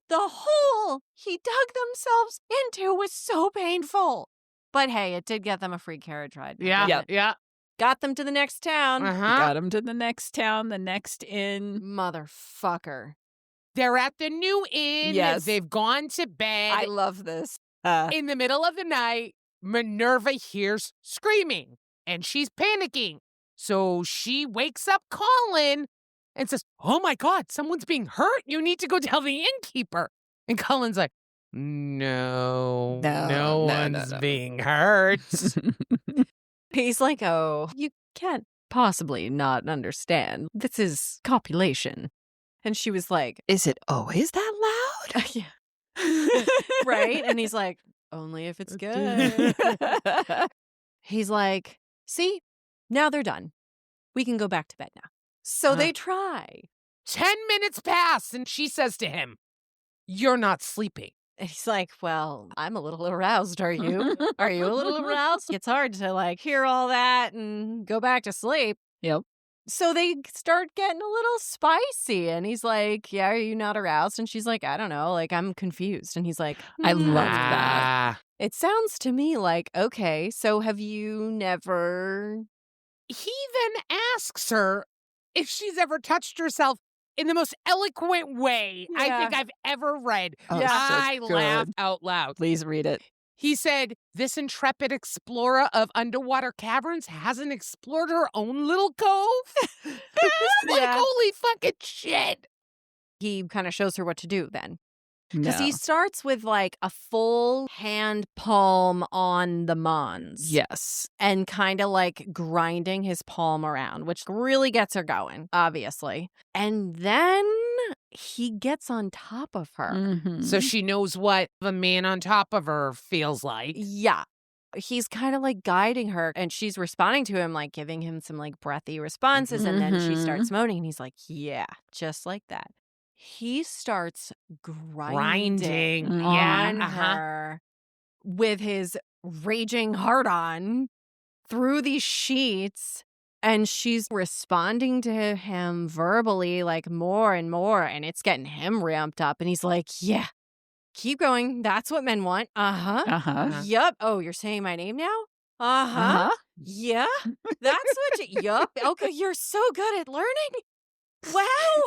Speaker 2: the hole he dug themselves into was so painful. But hey, it did get them a free carriage ride.
Speaker 3: Yeah.
Speaker 2: Got them to the next town.
Speaker 3: Uh-huh.
Speaker 1: Got him to the next town, the next inn.
Speaker 2: Motherfucker.
Speaker 3: They're at the new inn.
Speaker 1: Yes.
Speaker 3: They've gone to bed.
Speaker 1: I love this.
Speaker 3: In the middle of the night, Minerva hears screaming, and she's panicking. So she wakes up Colin and says, "Oh my God, someone's being hurt. You need to go tell the innkeeper." And Colin's like, No one's being hurt.
Speaker 2: He's like, oh, you can't possibly not understand. This is copulation. And she was like,
Speaker 1: Is it always that loud?
Speaker 2: yeah. Right? And he's like, only if it's good. He's like, see, now they're done. We can go back to bed now. So they try.
Speaker 3: 10 minutes pass, and she says to him, "You're not sleeping."
Speaker 2: And he's like, well, I'm a little aroused, are you? Are you a little aroused? It's hard to like hear all that and go back to sleep.
Speaker 1: Yep.
Speaker 2: So they start getting a little spicy. And he's like, yeah, are you not aroused? And she's like, I don't know. Like, I'm confused. And he's like,
Speaker 1: I loved that.
Speaker 2: It sounds to me like, okay, so have you never...
Speaker 3: He then asks her if she's ever touched herself in the most eloquent way I
Speaker 2: Yeah.
Speaker 3: think I've ever read.
Speaker 1: Oh,
Speaker 2: Yeah.
Speaker 1: so
Speaker 3: I
Speaker 1: good.
Speaker 3: laughed out loud.
Speaker 1: Please read it.
Speaker 3: He said, "This intrepid explorer of underwater caverns hasn't explored her own little cove?" I'm like,
Speaker 2: Yeah.
Speaker 3: holy fucking shit.
Speaker 2: He kind of shows her what to do then. Because
Speaker 1: No.
Speaker 2: he starts with like a full hand palm on the mons.
Speaker 1: Yes.
Speaker 2: And kind of like grinding his palm around, which really gets her going, obviously. And then he gets on top of her.
Speaker 1: Mhm.
Speaker 3: So she knows what the man on top of her feels like.
Speaker 2: Yeah. He's kind of like guiding her, and she's responding to him, like giving him some like breathy responses. And then she
Speaker 1: Mhm.
Speaker 2: starts moaning, and he's like, yeah, just like that. He starts grinding
Speaker 3: Grinding.
Speaker 2: on
Speaker 3: Yeah.
Speaker 2: her with his raging heart on through these sheets. And she's responding to him verbally, like more and more. And it's getting him ramped up. And he's like, yeah, keep going. That's what men want. Uh-huh.
Speaker 1: Uh-huh.
Speaker 2: Yep. Oh, you're saying my name now? Uh-huh.
Speaker 1: Uh-huh.
Speaker 2: Yeah. That's what you... Yup. Okay, you're so good at learning. Wow.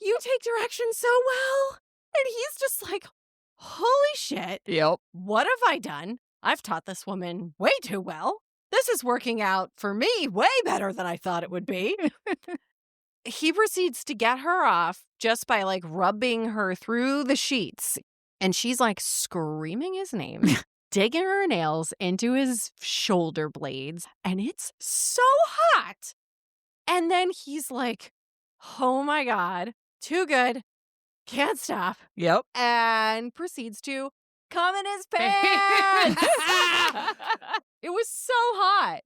Speaker 2: You take direction so well. And he's just like, holy shit.
Speaker 1: Yep.
Speaker 2: What have I done? I've taught this woman way too well. This is working out for me way better than I thought it would be. He proceeds to get her off just by like rubbing her through the sheets. And she's like screaming his name, digging her nails into his shoulder blades. And it's so hot. And then he's like, oh my God, too good. Can't stop.
Speaker 1: Yep.
Speaker 2: And proceeds to come in his pants. It was so hot.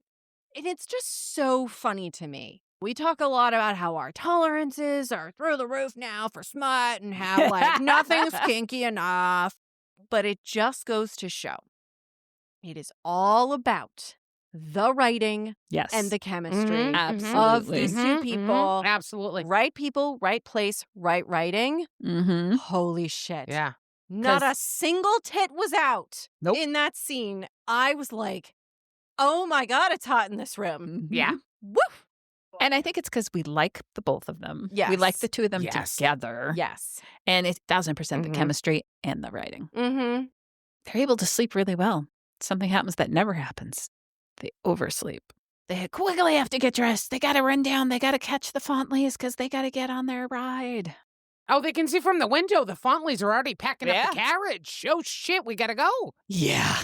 Speaker 2: And it's just so funny to me. We talk a lot about how our tolerances are through the roof now for smut and how like nothing's kinky enough. But it just goes to show it is all about the writing
Speaker 1: Yes.
Speaker 2: and the chemistry
Speaker 1: Absolutely.
Speaker 2: of these two people.
Speaker 3: Absolutely.
Speaker 2: Right people, right place, right writing.
Speaker 1: Mm-hmm.
Speaker 2: Holy shit.
Speaker 3: Yeah.
Speaker 2: Not a
Speaker 1: 'Cause-
Speaker 2: single tit was out
Speaker 1: Nope.
Speaker 2: in that scene. I was like, oh my God, it's hot in this room.
Speaker 3: Yeah.
Speaker 2: Woo!
Speaker 1: And I think it's because we like the both of them. We like
Speaker 2: Yes.
Speaker 1: the two of them
Speaker 3: Yes.
Speaker 1: together.
Speaker 2: Yes.
Speaker 1: And it's 1,000% the
Speaker 3: Mhm.
Speaker 1: chemistry and the writing.
Speaker 2: Mm-hmm.
Speaker 1: They're able to sleep really well. Something happens that never happens. They oversleep. They quickly have to get dressed. They got to run down. They got to catch the Fontleys because they got to get on their ride.
Speaker 3: Oh, they can see from the window the Fontleys are already packing up
Speaker 1: Yeah.
Speaker 3: the carriage. Oh, shit, we gotta go.
Speaker 1: Yeah.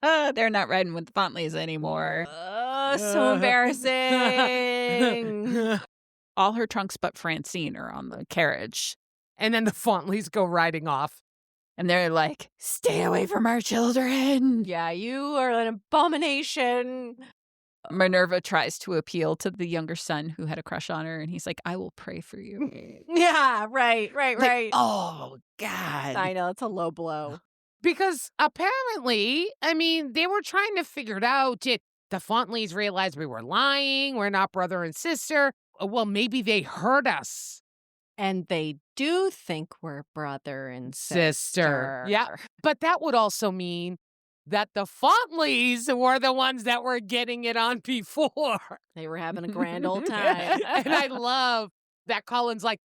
Speaker 1: They're not riding with the Fontleys anymore.
Speaker 2: So embarrassing.
Speaker 1: All her trunks but Francine are on the carriage.
Speaker 3: And then the Fontleys go riding off.
Speaker 1: And they're like, stay away from our children.
Speaker 2: Yeah, you are an abomination.
Speaker 1: Minerva tries to appeal to the younger son who had a crush on her. And he's like, I will pray for you.
Speaker 2: Yeah, right.
Speaker 1: Like, oh, God.
Speaker 2: I know, it's a low blow.
Speaker 3: Because apparently, I mean, they were trying to figure it out. Did the Fontleys realize we were lying? We're not brother and sister. Well, maybe they heard us.
Speaker 2: And they do think we're brother and
Speaker 3: Sister.
Speaker 2: sister.
Speaker 3: Yeah. But that would also mean that the Fontleys were the ones that were getting it on before.
Speaker 2: They were having a grand old time.
Speaker 3: And I love that Colin's like,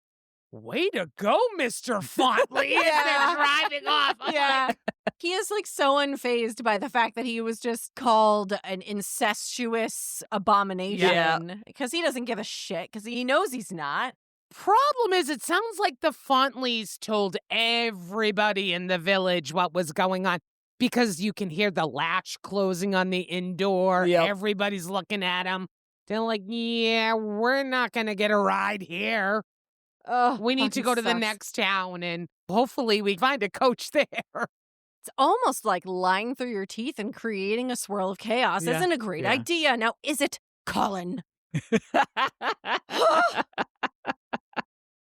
Speaker 3: way to go, Mr. Fontley. As they're driving off. I'm
Speaker 2: Yeah. He is like so unfazed by the fact that he was just called an incestuous abomination. Because he doesn't give a shit, because he knows he's not.
Speaker 3: Problem is, it sounds like the Fontleys told everybody in the village what was going on, because you can hear the latch closing on the inn door.
Speaker 1: Yep.
Speaker 3: Everybody's looking at him. They're like, yeah, we're not going to get a ride here.
Speaker 2: Oh,
Speaker 3: We need to go to the next town, and hopefully we find a coach there.
Speaker 2: It's almost like lying through your teeth and creating a swirl of chaos
Speaker 3: Yeah.
Speaker 2: isn't a great
Speaker 3: Yeah.
Speaker 2: idea. Now, is it, Colin?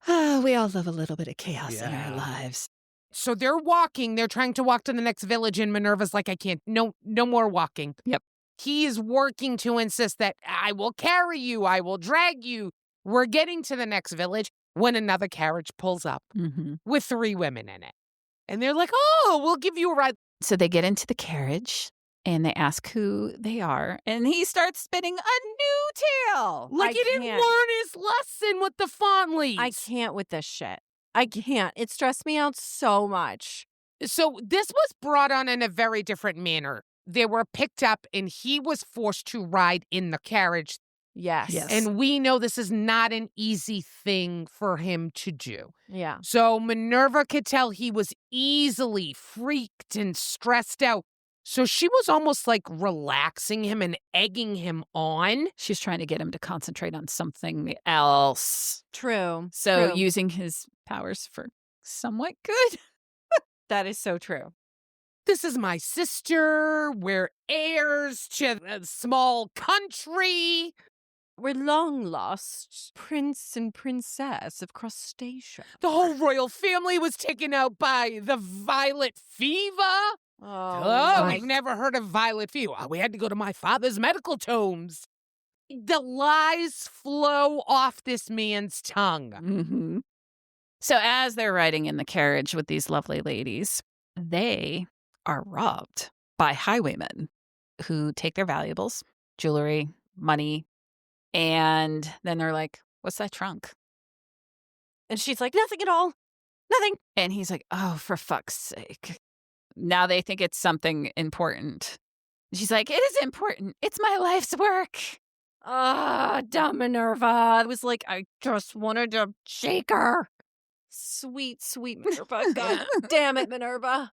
Speaker 1: We all love a little bit of chaos in
Speaker 3: Yeah.
Speaker 1: our lives.
Speaker 3: So they're walking. They're trying to walk to the next village, and Minerva's like, I can't. No more walking.
Speaker 1: Yep.
Speaker 3: He is working to insist that I will carry you. I will drag you. We're getting to the next village when another carriage pulls up
Speaker 1: Mm-hmm.
Speaker 3: with 3 women in it. And they're like, oh, we'll give you a ride.
Speaker 1: So they get into the carriage and they ask who they are. And he starts spinning a new tale.
Speaker 3: Like, he didn't
Speaker 2: can't.
Speaker 3: learn his lesson with the Fontleys.
Speaker 2: I can't with this shit. I can't. It stressed me out so much.
Speaker 3: So this was brought on in a very different manner. They were picked up and he was forced to ride in the carriage.
Speaker 2: Yes.
Speaker 1: Yes.
Speaker 3: And we know this is not an easy thing for him to do.
Speaker 2: Yeah.
Speaker 3: So Minerva could tell he was easily freaked and stressed out. So she was almost like relaxing him and egging him on.
Speaker 1: She's trying to get him to concentrate on something else.
Speaker 2: True.
Speaker 1: So
Speaker 2: True.
Speaker 1: using his powers for somewhat good.
Speaker 2: That is so true.
Speaker 3: This is my sister. We're heirs to a small country.
Speaker 2: We're long lost prince and princess of Crustacia.
Speaker 3: The whole royal family was taken out by the violet fever. Oh,
Speaker 2: my
Speaker 3: we've never heard of violet fever. We had to go to my father's medical tomes. The lies flow off this man's tongue.
Speaker 1: Mm-hmm. So as they're riding in the carriage with these lovely ladies, they are robbed by highwaymen who take their valuables, jewelry, money, and then they're like, what's that trunk?
Speaker 2: And she's like, nothing at all. Nothing.
Speaker 1: And he's like, oh, for fuck's sake. Now they think it's something important. She's like, it is important. It's my life's work.
Speaker 2: Dumb Minerva. I was like, I just wanted to shake her. Sweet, sweet Minerva. God damn it, Minerva.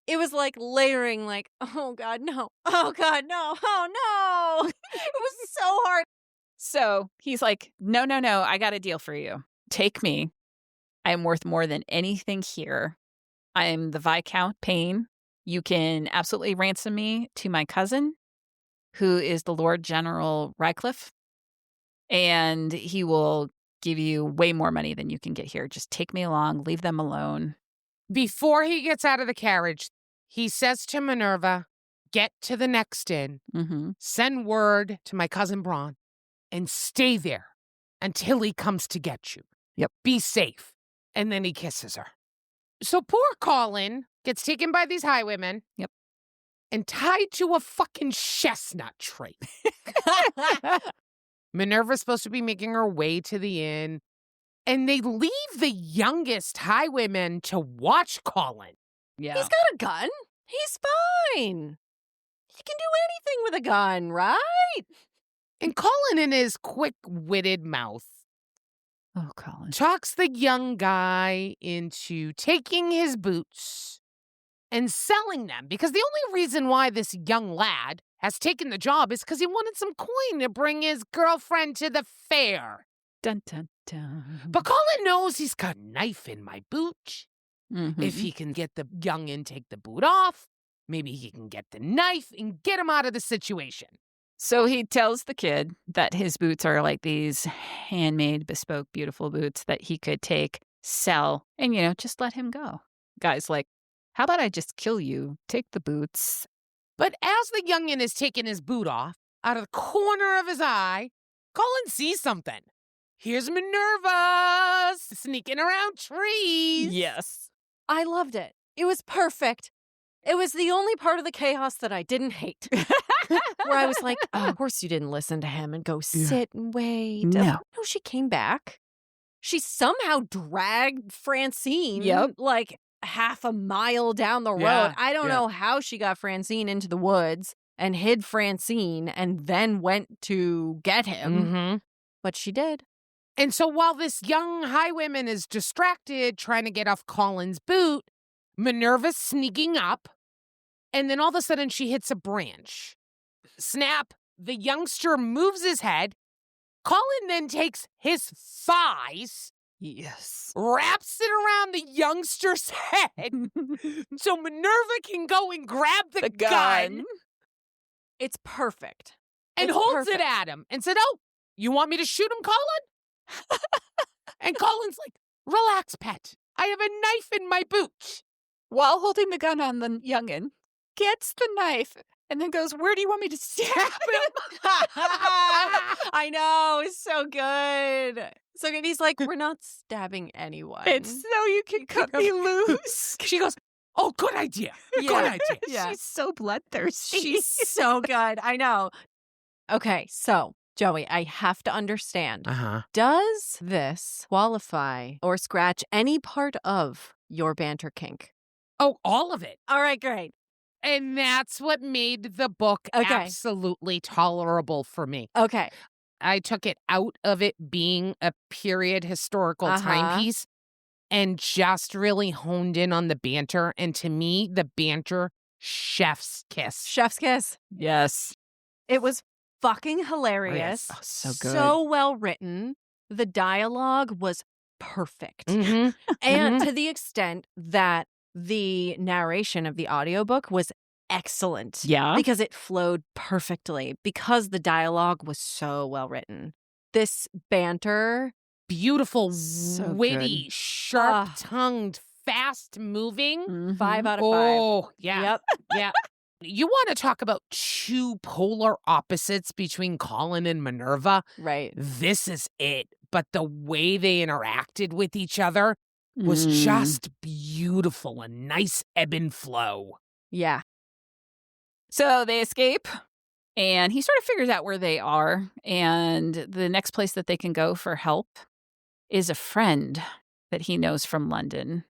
Speaker 2: It was like layering, like, oh God, no. Oh God, no. Oh no. It was so hard.
Speaker 1: So he's like, no, I got a deal for you. Take me. I am worth more than anything here. I am the Viscount Payne. You can absolutely ransom me to my cousin, who is the Lord General Radcliffe, and he will give you way more money than you can get here. Just take me along, leave them alone.
Speaker 3: Before he gets out of the carriage, he says to Minerva, get to the next inn,
Speaker 1: Mm-hmm.
Speaker 3: send word to my cousin Bron, and stay there until he comes to get you.
Speaker 1: Yep.
Speaker 3: Be safe. And then he kisses her. So poor Colin gets taken by these highwaymen.
Speaker 1: Yep.
Speaker 3: And tied to a fucking chestnut tree. Minerva's supposed to be making her way to the inn. And they leave the youngest highwayman to watch Colin.
Speaker 1: Yeah.
Speaker 2: He's got a gun. He's fine. He can do anything with a gun, right?
Speaker 3: And Colin, in his quick-witted mouth,
Speaker 1: Oh, Colin.
Speaker 3: talks the young guy into taking his boots and selling them. Because the only reason why this young lad has taken the job is because he wanted some coin to bring his girlfriend to the fair.
Speaker 1: Dun, dun, dun.
Speaker 3: But Colin knows he's got a knife in my boot.
Speaker 1: Mhm.
Speaker 3: If he can get the youngin' take the boot off, maybe he can get the knife and get him out of the situation.
Speaker 1: So he tells the kid that his boots are like these handmade, bespoke, beautiful boots that he could take, sell, and, just let him go. Guy's like, how about I just kill you, take the boots?
Speaker 3: But as the youngin' is taking his boot off, out of the corner of his eye, Colin sees something. Here's Minerva sneaking around trees.
Speaker 1: Yes.
Speaker 2: I loved it. It was perfect. It was the only part of the chaos that I didn't hate. Where I was like, oh, of course you didn't listen to him and go sit and wait.
Speaker 1: No.
Speaker 2: No, she came back. She somehow dragged Francine
Speaker 1: Yep.
Speaker 2: like half a mile down the road.
Speaker 3: Yeah,
Speaker 2: I don't
Speaker 3: yeah.
Speaker 2: know how she got Francine into the woods and hid Francine and then went to get him.
Speaker 3: Mm-hmm.
Speaker 2: But she did.
Speaker 3: And so while this young highwayman is distracted trying to get off Colin's boot, Minerva's sneaking up, and then all of a sudden she hits a branch. Snap, the youngster moves his head. Colin then takes his thighs,
Speaker 1: Yes.
Speaker 3: wraps it around the youngster's head so Minerva can go and grab the gun
Speaker 2: It's perfect.
Speaker 3: and
Speaker 2: It's
Speaker 3: holds
Speaker 2: perfect.
Speaker 3: it at him and said, "Oh, you want me to shoot him, Colin?" And Colin's like, "Relax, pet. I have a knife in my boot."
Speaker 1: While holding the gun on the youngin, gets the knife and then goes, "Where do you want me to stab him?"
Speaker 2: I know. It's so good. So good. He's like, we're not stabbing anyone.
Speaker 1: It's so you can cut me loose.
Speaker 3: She goes, "Oh, good idea.
Speaker 2: Yeah.
Speaker 3: Good idea."
Speaker 2: Yeah.
Speaker 1: She's so bloodthirsty.
Speaker 2: She's so good. I know. Okay, so Joey, I have to understand.
Speaker 3: Uh-huh.
Speaker 2: Does this qualify or scratch any part of your banter kink?
Speaker 3: Oh, all of it.
Speaker 2: All right, great.
Speaker 3: And that's what made the book
Speaker 2: Okay.
Speaker 3: absolutely tolerable for me.
Speaker 2: Okay.
Speaker 3: I took it out of it being a period historical
Speaker 2: Uh-huh.
Speaker 3: timepiece and just really honed in on the banter. And to me, the banter, chef's kiss.
Speaker 2: Chef's kiss.
Speaker 1: Yes.
Speaker 2: It was fucking hilarious.
Speaker 1: Oh, so good.
Speaker 2: So well written. The dialogue was perfect.
Speaker 3: Mhm.
Speaker 2: And to the extent that the narration of the audiobook was excellent.
Speaker 1: Yeah.
Speaker 2: Because it flowed perfectly, because the dialogue was so well written. This banter,
Speaker 3: Beautiful,
Speaker 1: So
Speaker 3: witty,
Speaker 1: good.
Speaker 3: sharp-tongued, fast-moving.
Speaker 1: Mhm.
Speaker 2: 5 out of 5.
Speaker 3: Oh, yeah.
Speaker 2: Yep.
Speaker 3: Yeah. You want to talk about two polar opposites between Colin and Minerva?
Speaker 2: Right.
Speaker 3: This is it. But the way they interacted with each other was
Speaker 1: Mm.
Speaker 3: just beautiful. A nice ebb and flow.
Speaker 2: Yeah.
Speaker 1: So they escape, and he sort of figures out where they are. And the next place that they can go for help is a friend that he knows from London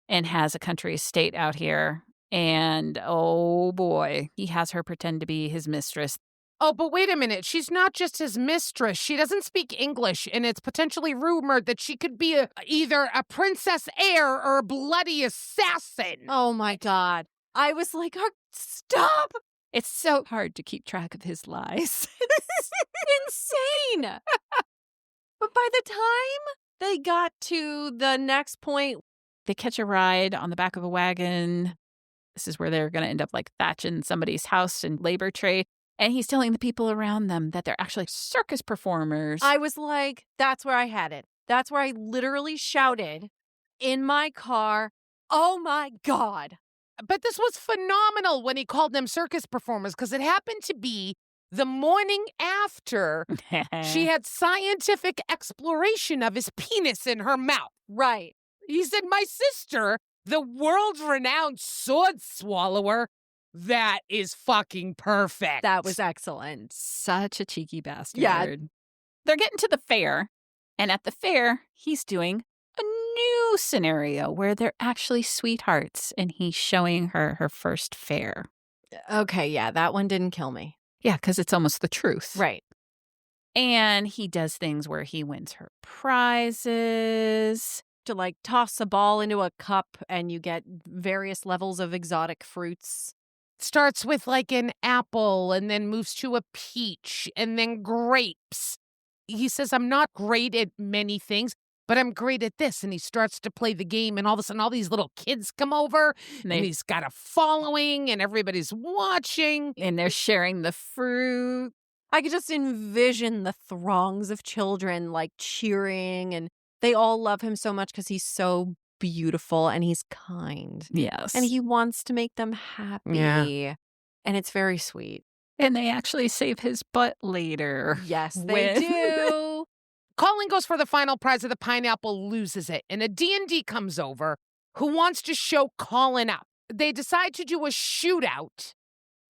Speaker 1: and has a country estate out here. And oh boy, he has her pretend to be his mistress.
Speaker 3: Oh, but wait a minute. She's not just his mistress. She doesn't speak English, and it's potentially rumored that she could be either a princess heir or a bloody assassin.
Speaker 2: Oh my God. I was like, stop.
Speaker 1: It's so hard to keep track of his lies.
Speaker 2: Insane. But by the time they got to the next point,
Speaker 1: They catch a ride on the back of a wagon. This is where they're going to end up like thatching somebody's house and labor trade. And he's telling the people around them that they're actually circus performers.
Speaker 2: I was like, that's where I had it. That's where I literally shouted in my car, oh my God.
Speaker 3: But this was phenomenal when he called them circus performers, because it happened to be the morning after she had scientific exploration of his penis in her mouth.
Speaker 2: Right.
Speaker 3: He said, "My sister, the world-renowned sword swallower, that is fucking perfect."
Speaker 2: That was excellent.
Speaker 1: Such a cheeky bastard.
Speaker 2: Yeah.
Speaker 1: They're getting to the fair. And at the fair, he's doing a new scenario where they're actually sweethearts. And he's showing her her first fair.
Speaker 2: Okay, yeah, that one didn't kill me.
Speaker 1: Yeah, because it's almost the truth.
Speaker 2: Right.
Speaker 1: And he does things where he wins her prizes.
Speaker 2: To like toss a ball into a cup and you get various levels of exotic fruits.
Speaker 3: Starts with like an apple and then moves to a peach and then grapes. He says, "I'm not great at many things, but I'm great at this." And he starts to play the game, and all of a sudden all these little kids come over
Speaker 1: And,
Speaker 3: and he's got a following and everybody's watching.
Speaker 1: they're sharing the fruit.
Speaker 2: I could just envision the throngs of children like cheering, and they all love him so much because he's so beautiful and he's kind.
Speaker 1: Yes.
Speaker 2: And he wants to make them happy.
Speaker 3: Yeah.
Speaker 2: And it's very sweet.
Speaker 1: And they actually save his butt later.
Speaker 2: Yes, they
Speaker 1: When-
Speaker 2: do.
Speaker 3: Colin goes for the final prize of the pineapple, loses it, and a D&D comes over who wants to show Colin up. They decide to do a shootout.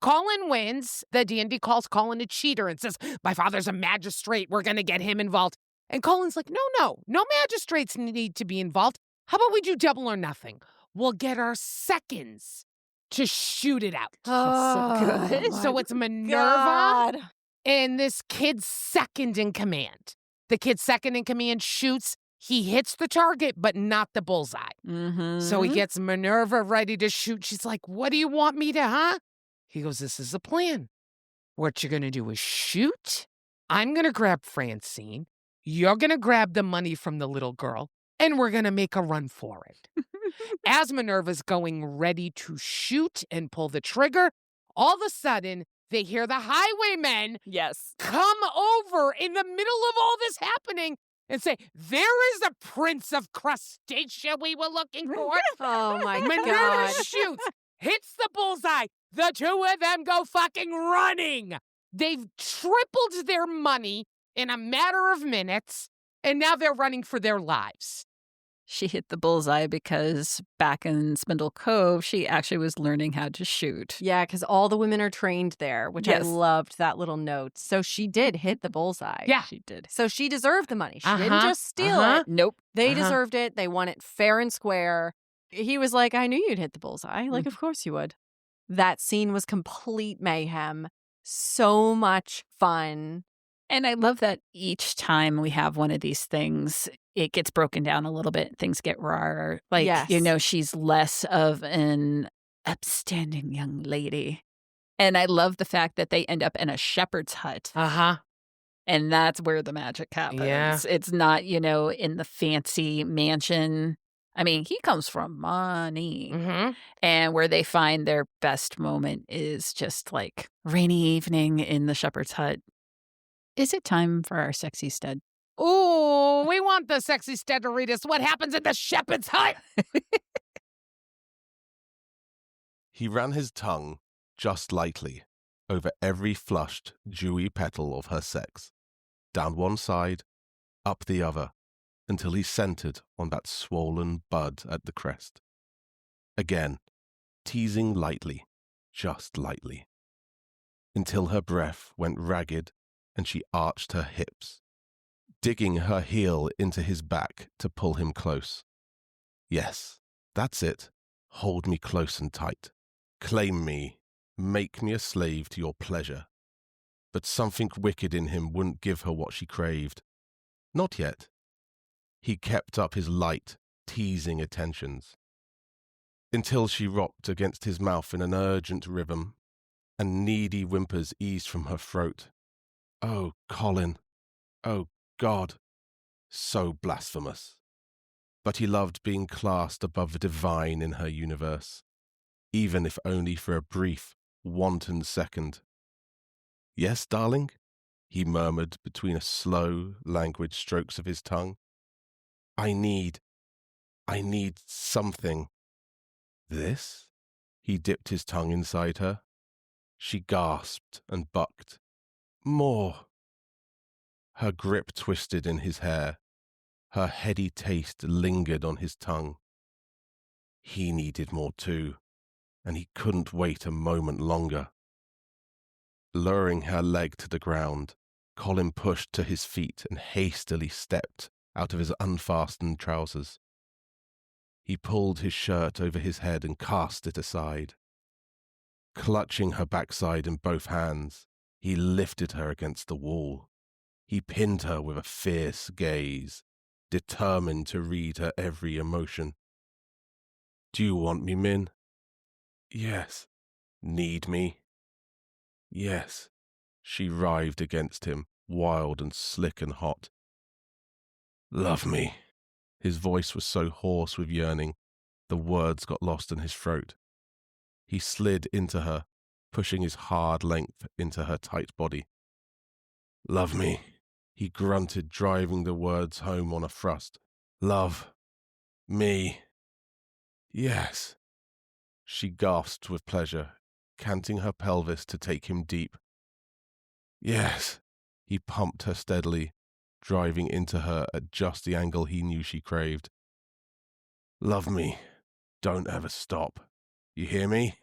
Speaker 3: Colin wins. The D&D calls Colin a cheater and says, "My father's a magistrate. We're going to get him involved." And Colin's like, no magistrates need to be involved. How about we do double or nothing? We'll get our seconds to shoot it out.
Speaker 2: Oh,
Speaker 1: so good.
Speaker 3: So it's Minerva
Speaker 2: God.
Speaker 3: and this kid's second in command. The kid second in command shoots. He hits the target, but not the bullseye.
Speaker 2: Mm-hmm.
Speaker 3: So he gets Minerva ready to shoot. She's like, what do you want me to, huh? He goes, this is the plan. What you're going to do is shoot. I'm going to grab Francine. You're going to grab the money from the little girl, and we're going to make a run for it. As Minerva's going ready to shoot and pull the trigger, all of a sudden, they hear the highwaymen
Speaker 2: Yes.
Speaker 3: come over in the middle of all this happening and say, there is the prince of crustacea we were looking for.
Speaker 2: Oh, my
Speaker 3: Minerva
Speaker 2: God.
Speaker 3: shoots, hits the bullseye. The two of them go fucking running. They've tripled their money in a matter of minutes, and now they're running for their lives.
Speaker 1: She hit the bullseye because back in Spindle Cove, she actually was learning how to shoot.
Speaker 2: Yeah, because all the women are trained there, which
Speaker 1: Yes.
Speaker 2: I loved that little note. So she did hit the bullseye.
Speaker 3: Yeah.
Speaker 1: She did.
Speaker 2: So she deserved the money. She didn't
Speaker 3: Uh-huh,
Speaker 2: just steal
Speaker 3: uh-huh.
Speaker 2: it.
Speaker 1: Nope.
Speaker 2: They
Speaker 3: Uh-huh.
Speaker 2: deserved it. They won it fair and square. He was like, I knew you'd hit the bullseye. Like, of course you would. That scene was complete mayhem. So much fun.
Speaker 1: And I love that each time we have one of these things, it gets broken down a little bit. Things get rawer. Like,
Speaker 2: Yes.
Speaker 1: she's less of an upstanding young lady. And I love the fact that they end up in a shepherd's hut.
Speaker 3: Uh-huh.
Speaker 1: And that's where the magic happens.
Speaker 3: Yeah.
Speaker 1: It's not, in the fancy mansion. I mean, he comes from money.
Speaker 3: Mm-hmm.
Speaker 1: And where they find their best moment is just like rainy evening in the shepherd's hut. Is it time for our sexy stud?
Speaker 3: Ooh, we want the sexy stud to read us what happens in the shepherd's hut.
Speaker 4: He ran his tongue just lightly over every flushed, dewy petal of her sex, down one side, up the other, until he centered on that swollen bud at the crest. Again, teasing lightly, just lightly, until her breath went ragged and she arched her hips, digging her heel into his back to pull him close. Yes, that's it. Hold me close and tight. Claim me. Make me a slave to your pleasure. But something wicked in him wouldn't give her what she craved. Not yet. He kept up his light, teasing attentions, until she rocked against his mouth in an urgent rhythm, and needy whimpers eased from her throat. Oh, Colin. Oh, God. So blasphemous. But he loved being classed above the divine in her universe, even if only for a brief, wanton second. Yes, darling? He murmured between a slow, languid strokes of his tongue. I need something. This? He dipped his tongue inside her. She gasped and bucked. More. Her grip twisted in his hair. Her heady taste lingered on his tongue. He needed more too, and he couldn't wait a moment longer. Lowering her leg to the ground, Colin pushed to his feet and hastily stepped out of his unfastened trousers. He pulled his shirt over his head and cast it aside. Clutching her backside in both hands, he lifted her against the wall. He pinned her with a fierce gaze, determined to read her every emotion. Do you want me, Min? Yes. Need me? Yes. She writhed against him, wild and slick and hot. Love me. His voice was so hoarse with yearning, the words got lost in his throat. He slid into her, pushing his hard length into her tight body. Love me, he grunted, driving the words home on a thrust. Love me. Yes. She gasped with pleasure, canting her pelvis to take him deep. Yes. He pumped her steadily, driving into her at just the angle he knew she craved. Love me. Don't ever stop. You hear me?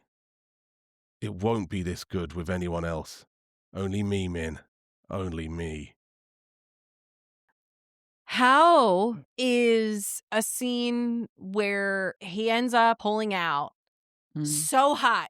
Speaker 4: It won't be this good with anyone else. Only me, Min. Only me.
Speaker 2: How is a scene where he ends up pulling out so hot?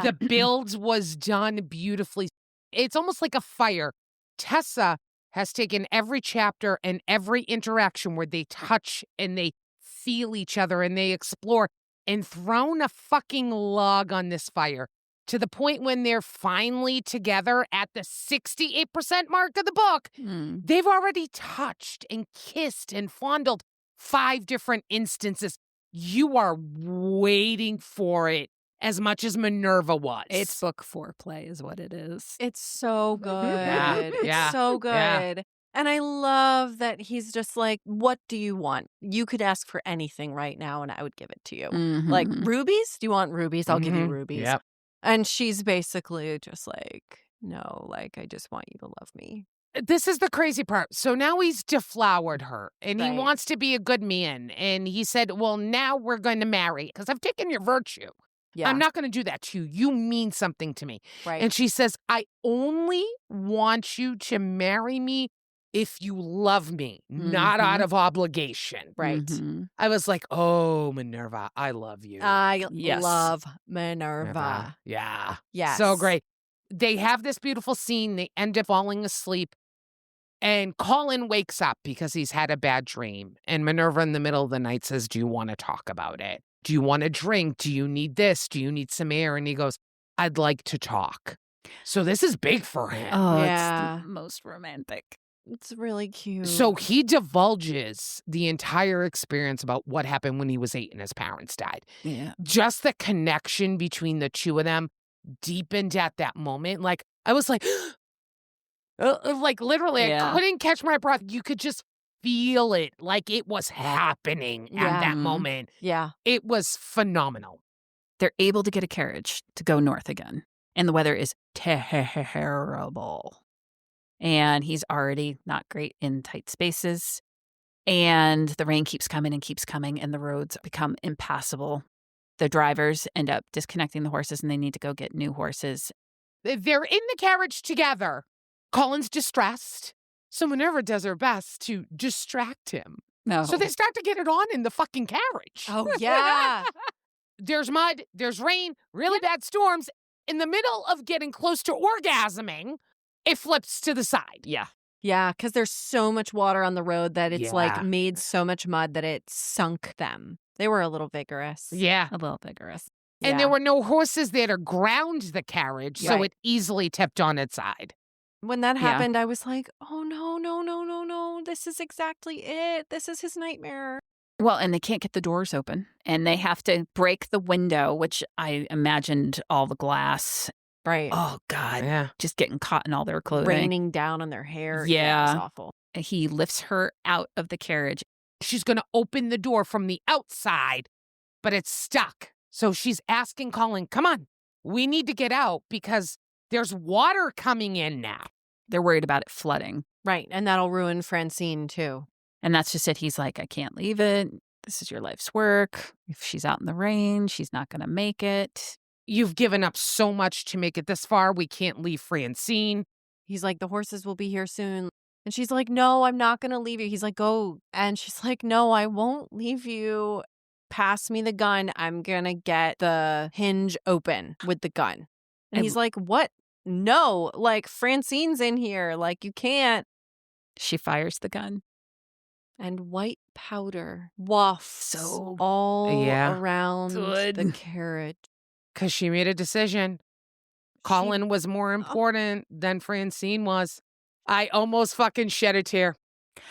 Speaker 3: The build was done beautifully. It's almost like a fire. Tessa has taken every chapter and every interaction where they touch and they feel each other and they explore and thrown a fucking log on this fire to the point when they're finally together at the 68% mark of the book. They've already touched and kissed and fondled 5 different instances. You are waiting for it as much as Minerva was.
Speaker 1: It's book foreplay is what it is.
Speaker 2: It's so good.
Speaker 3: Yeah,
Speaker 2: It's so good.
Speaker 3: yeah.
Speaker 2: And I love that he's just like, what do you want? You could ask for anything right now and I would give it to you. Like, rubies? Do you want rubies? I'll give you rubies.
Speaker 3: Yep.
Speaker 2: And she's basically just like, no, like, I just want you to love me.
Speaker 3: This is the crazy part. So now he's deflowered her and he
Speaker 2: Right.
Speaker 3: wants to be a good man. And he said, well, now we're going to marry because I've taken your virtue.
Speaker 2: Yeah.
Speaker 3: I'm not going to do that to you. You mean something to me.
Speaker 2: Right.
Speaker 3: And she says, I only want you to marry me if you love me, not out of obligation.
Speaker 2: Right.
Speaker 3: I was like, oh, Minerva, I love you.
Speaker 2: I
Speaker 1: Yes.
Speaker 2: love Minerva.
Speaker 3: Yeah.
Speaker 2: Yes.
Speaker 3: So great. They have this beautiful scene. They end up falling asleep. And Colin wakes up because he's had a bad dream. And Minerva in the middle of the night says, do you want to talk about it? Do you want a drink? Do you need this? Do you need some air? And he goes, I'd like to talk. So this is big for him.
Speaker 1: Oh,
Speaker 2: Yeah.
Speaker 1: it's the most romantic.
Speaker 2: It's really cute.
Speaker 3: So he divulges the entire experience about what happened when he was 8 and his parents died.
Speaker 1: Yeah.
Speaker 3: Just the connection between the two of them deepened at that moment. Like, I was like, like literally,
Speaker 1: Yeah.
Speaker 3: I couldn't catch my breath. You could just feel it like it was happening at
Speaker 2: Yeah.
Speaker 3: that moment.
Speaker 2: Yeah.
Speaker 3: It was phenomenal.
Speaker 1: They're able to get a carriage to go north again. And the weather is terrible. And he's already not great in tight spaces. And the rain keeps coming, and the roads become impassable. The drivers end up disconnecting the horses, and they need to go get new horses.
Speaker 3: They're in the carriage together. Colin's distressed. So Minerva does her best to distract him.
Speaker 1: No.
Speaker 3: So they start to get it on in the fucking carriage.
Speaker 2: Oh, yeah.
Speaker 3: There's mud, there's rain, really bad storms. In the middle of getting close to orgasming, it flips to the side.
Speaker 1: Yeah.
Speaker 2: Yeah, because there's so much water on the road that it's
Speaker 3: Yeah.
Speaker 2: like made so much mud that it sunk them. They were a little vigorous.
Speaker 3: Yeah.
Speaker 1: A little vigorous.
Speaker 3: And
Speaker 2: Yeah.
Speaker 3: there were no horses there to ground the carriage, so
Speaker 2: Right.
Speaker 3: it easily tipped on its side.
Speaker 2: When that
Speaker 1: Yeah.
Speaker 2: happened, I was like, oh, no, no, no, no, no. This is exactly it. This is his nightmare.
Speaker 1: Well, and they can't get the doors open, and they have to break the window, which I imagined all the glass.
Speaker 2: Right.
Speaker 1: Oh, God.
Speaker 3: Yeah.
Speaker 1: Just getting caught in all their clothing.
Speaker 2: Raining down on their hair.
Speaker 1: Yeah.
Speaker 2: It was awful.
Speaker 1: He lifts her out of the carriage.
Speaker 3: She's going to open the door from the outside, but it's stuck. So she's asking Colin, come on, we need to get out because there's water coming in now.
Speaker 1: They're worried about it flooding.
Speaker 2: Right. And that'll ruin Francine, too.
Speaker 1: And that's just it. He's like, I can't leave it. This is your life's work. If she's out in the rain, she's not going to make it.
Speaker 3: You've given up so much to make it this far. We can't leave Francine.
Speaker 2: He's like, the horses will be here soon. And she's like, no, I'm not going to leave you. He's like, go. And she's like, no, I won't leave you. Pass me the gun. I'm going to get the hinge open with the gun. And he's like, what? No, like Francine's in here. Like, you can't.
Speaker 1: She fires the gun.
Speaker 2: And white powder wafts
Speaker 1: So
Speaker 2: all
Speaker 3: Yeah.
Speaker 2: around
Speaker 1: good.
Speaker 2: the carriage.
Speaker 3: Because she made a decision. Colin was more important than Francine was. I almost fucking shed a tear.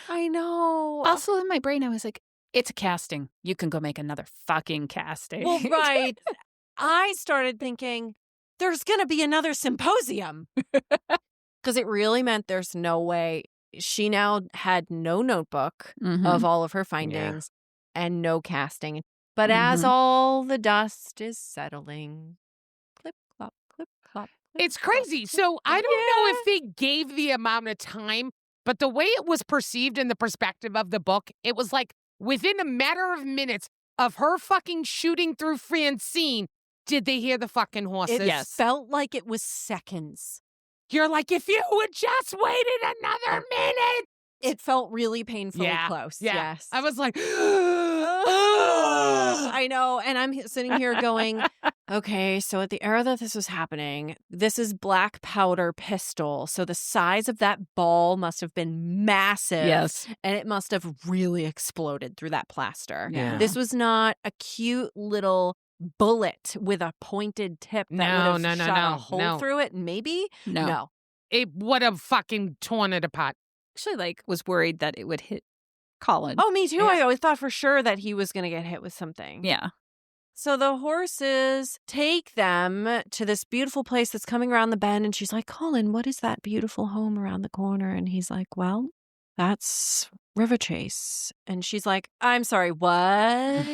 Speaker 2: I know.
Speaker 1: Also, in my brain, I was like, it's a casting. You can go make another fucking casting.
Speaker 2: Well, right. I started thinking there's going to be another symposium because it really meant there's no way. She now had no notebook
Speaker 1: Mhm.
Speaker 2: of all of her findings and no casting. But
Speaker 1: Mhm.
Speaker 2: as all the dust is settling, clip, clop, clip, clop. clip,
Speaker 3: It's
Speaker 2: clop,
Speaker 3: crazy.
Speaker 2: clip,
Speaker 3: So I don't know
Speaker 2: Yeah.
Speaker 3: if they gave the amount of time, but the way it was perceived in the perspective of the book, it was like within a matter of minutes of her fucking shooting through Francine, did they hear the fucking horses?
Speaker 2: It felt like it was seconds.
Speaker 3: You're like, if you would just waited another minute,
Speaker 2: It felt really painfully
Speaker 3: Yeah,
Speaker 2: close.
Speaker 3: Yeah.
Speaker 2: Yes.
Speaker 3: I was like,
Speaker 2: I know. And I'm sitting here going, okay, so at the era that this was happening, this is black powder pistol. So the size of that ball must have been massive.
Speaker 1: Yes.
Speaker 2: And it must have really exploded through that plaster.
Speaker 1: Yeah.
Speaker 2: This was not a cute little bullet with a pointed tip that
Speaker 3: No,
Speaker 2: would have
Speaker 3: no,
Speaker 2: shot
Speaker 3: no,
Speaker 2: a hole
Speaker 3: no.
Speaker 2: through it. Maybe?
Speaker 1: No.
Speaker 3: It would have fucking torn it apart.
Speaker 1: Actually, like, was worried that it would hit Colin.
Speaker 2: Oh, me too.
Speaker 3: Yeah.
Speaker 2: I always thought for sure that he was going to get hit with something.
Speaker 1: Yeah.
Speaker 2: So the horses take them to this beautiful place that's coming around the bend. And she's like, Colin, what is that beautiful home around the corner? And he's like, well, that's River Chase. And she's like, I'm sorry, what?